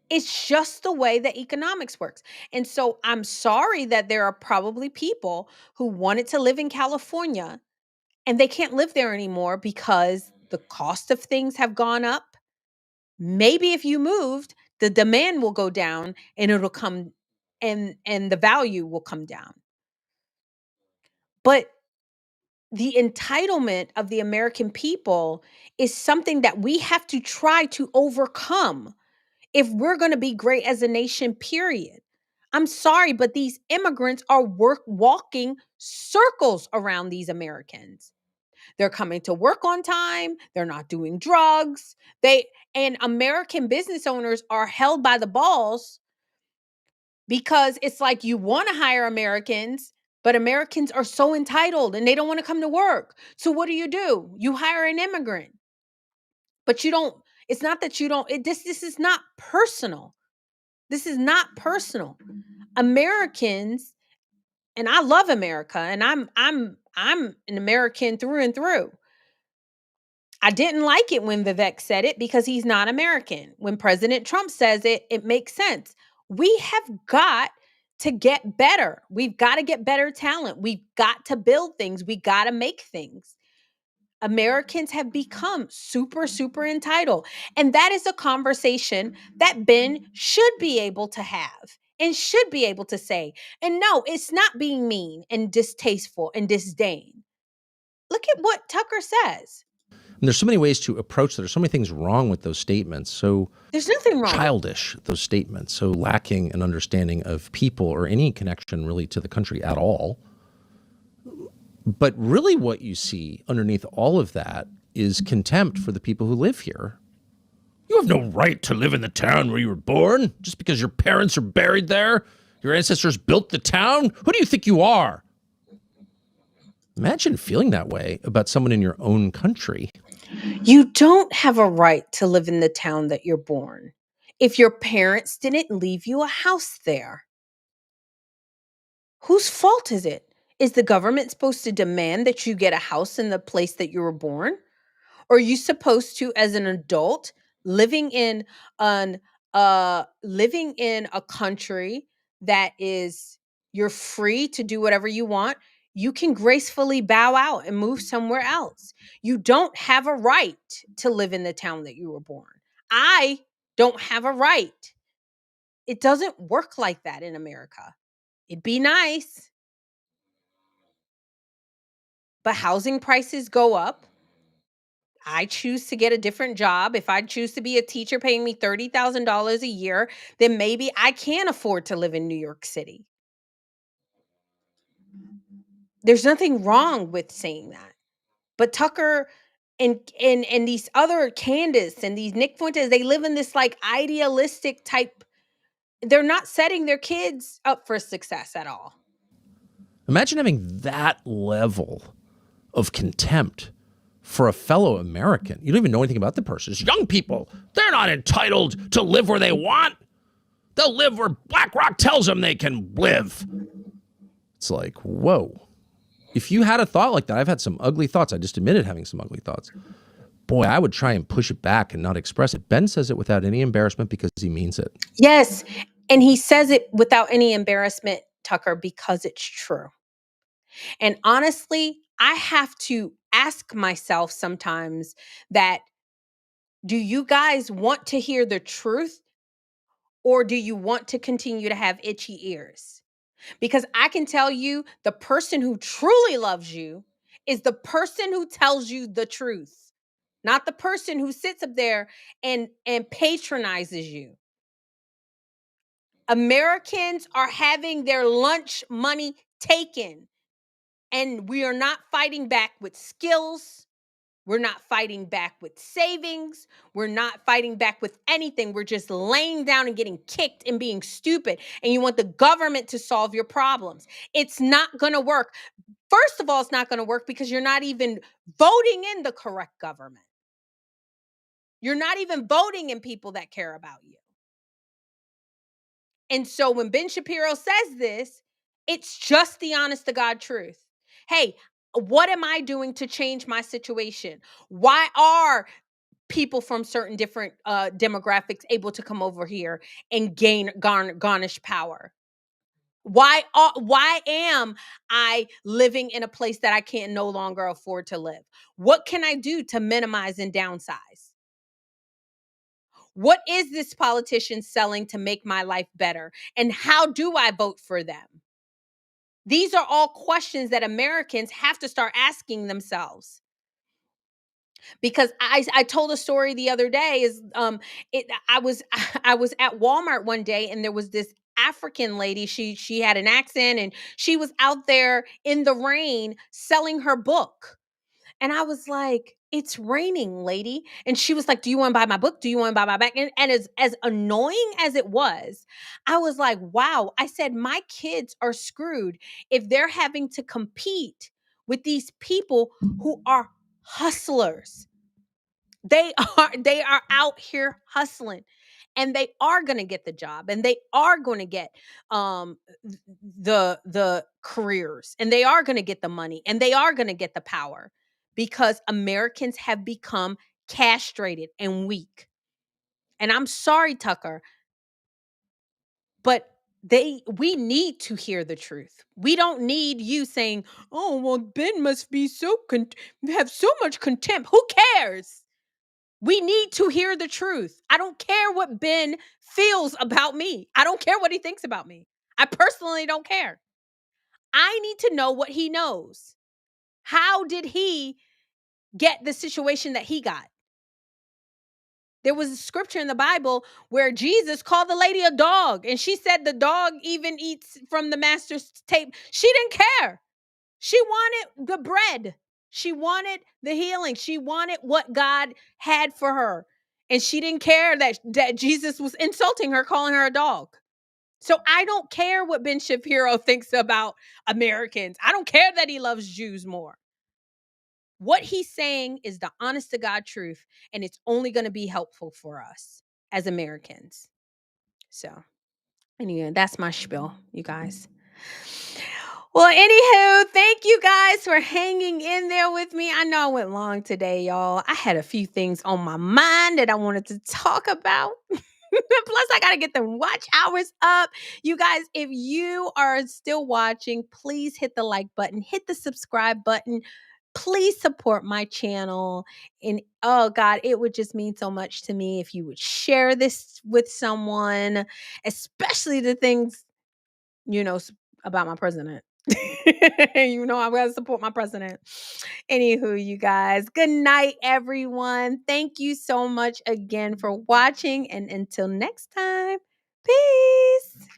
It's just the way that economics works. And so I'm sorry that there are probably people who wanted to live in California and they can't live there anymore because the cost of things have gone up. Maybe if you moved, the demand will go down and it'll come and the value will come down. But the entitlement of the American people is something that we have to try to overcome if we're going to be great as a nation, period. I'm sorry, but these immigrants are walking circles around these Americans. They're coming to work on time. They're not doing drugs. And American business owners are held by the balls because it's like you want to hire Americans, but Americans are so entitled and they don't want to come to work. So what do? You hire an immigrant, but you don't. It's not that you don't. This is not personal. This is not personal. Americans, and I love America, and I'm an American through and through. I didn't like it when Vivek said it because he's not American. When President Trump says it, it makes sense. We have got to get better. We've got to get better talent. We've got to build things. We got to make things. Americans have become super, super entitled. And that is a conversation that Ben should be able to have and should be able to say. And no, it's not being mean and distasteful and disdain. Look at what Tucker says. And there's so many ways to approach that. There's so many things wrong with those statements. So there's nothing wrong. Childish, those statements. So lacking an understanding of people or any connection really to the country at all. But really what you see underneath all of that is contempt for the people who live here. You have no right to live in the town where you were born just because your parents are buried there. Your ancestors built the town. Who do you think you are? Imagine feeling that way about someone in your own country. You don't have a right to live in the town that you're born if your parents didn't leave you a house there. Whose fault is it? Is the government supposed to demand that you get a house in the place that you were born? Or are you supposed to, as an adult, living in a country that is you're free to do whatever you want? You can gracefully bow out and move somewhere else. You don't have a right to live in the town that you were born. I don't have a right. It doesn't work like that in America. It'd be nice, but housing prices go up. I choose to get a different job. If I choose to be a teacher paying me $30,000 a year, then maybe I can afford to live in New York City. There's nothing wrong with saying that. But Tucker and these other Candace and these Nick Fuentes, they live in this like idealistic type. They're not setting their kids up for success at all. Imagine having that level of contempt for a fellow American. You don't even know anything about the person. It's young people. They're not entitled to live where they want. They'll live where BlackRock tells them they can live. It's like, whoa. If you had a thought like that, I've had some ugly thoughts. I just admitted having some ugly thoughts. Boy, I would try and push it back and not express it. Ben says it without any embarrassment because he means it. Yes. And he says it without any embarrassment, Tucker, because it's true. And honestly, I have to ask myself sometimes that, do you guys want to hear the truth, or do you want to continue to have itchy ears? Because I can tell you, the person who truly loves you is the person who tells you the truth, not the person who sits up there and patronizes you. Americans are having their lunch money taken, and we are not fighting back with skills. We're not fighting back with savings. We're not fighting back with anything. We're just laying down and getting kicked and being stupid. And you want the government to solve your problems. It's not going to work. First of all, it's not going to work because you're not even voting in the correct government. You're not even voting in people that care about you. And so when Ben Shapiro says this, it's just the honest to God truth. Hey, what am I doing to change my situation? Why are people from certain different demographics able to come over here and garnish power? Why am I living in a place that I can't no longer afford to live? What can I do to minimize and downsize? What is this politician selling to make my life better? And how do I vote for them? These are all questions that Americans have to start asking themselves. Because I told a story the other day. I was at Walmart one day, and there was this African lady. She had an accent, and she was out there in the rain selling her book. And I was like, it's raining, lady. And she was like, do you want to buy my book? Do you want to buy my back? And as annoying as it was, I was like, wow. I said, my kids are screwed if they're having to compete with these people who are hustlers. They are out here hustling, and they are going to get the job, and they are going to get the careers, and they are going to get the money, and they are going to get the power, because Americans have become castrated and weak. And I'm sorry, Tucker, but we need to hear the truth. We don't need you saying, "Oh, well, Ben must be have so much contempt." Who cares? We need to hear the truth. I don't care what Ben feels about me. I don't care what he thinks about me. I personally don't care. I need to know what he knows. How did he get the situation that he got? There was a scripture in the Bible where Jesus called the lady a dog, and she said the dog even eats from the master's table. She didn't care. She wanted the bread. She wanted the healing. She wanted what God had for her. And she didn't care that Jesus was insulting her, calling her a dog. So I don't care what Ben Shapiro thinks about Americans. I don't care that he loves Jews more. What he's saying is the honest to God truth, and it's only going to be helpful for us as Americans. So, anyway, that's my spiel, you guys. Well, anywho, thank you guys for hanging in there with me. I know I went long today, y'all. I had a few things on my mind that I wanted to talk about. Plus, I got to get the watch hours up. You guys, if you are still watching, please hit the like button, hit the subscribe button. Please support my channel. And oh God, it would just mean so much to me if you would share this with someone, especially the things, about my president. I'm going to support my president. Anywho, you guys, good night, everyone. Thank you so much again for watching. And until next time, peace.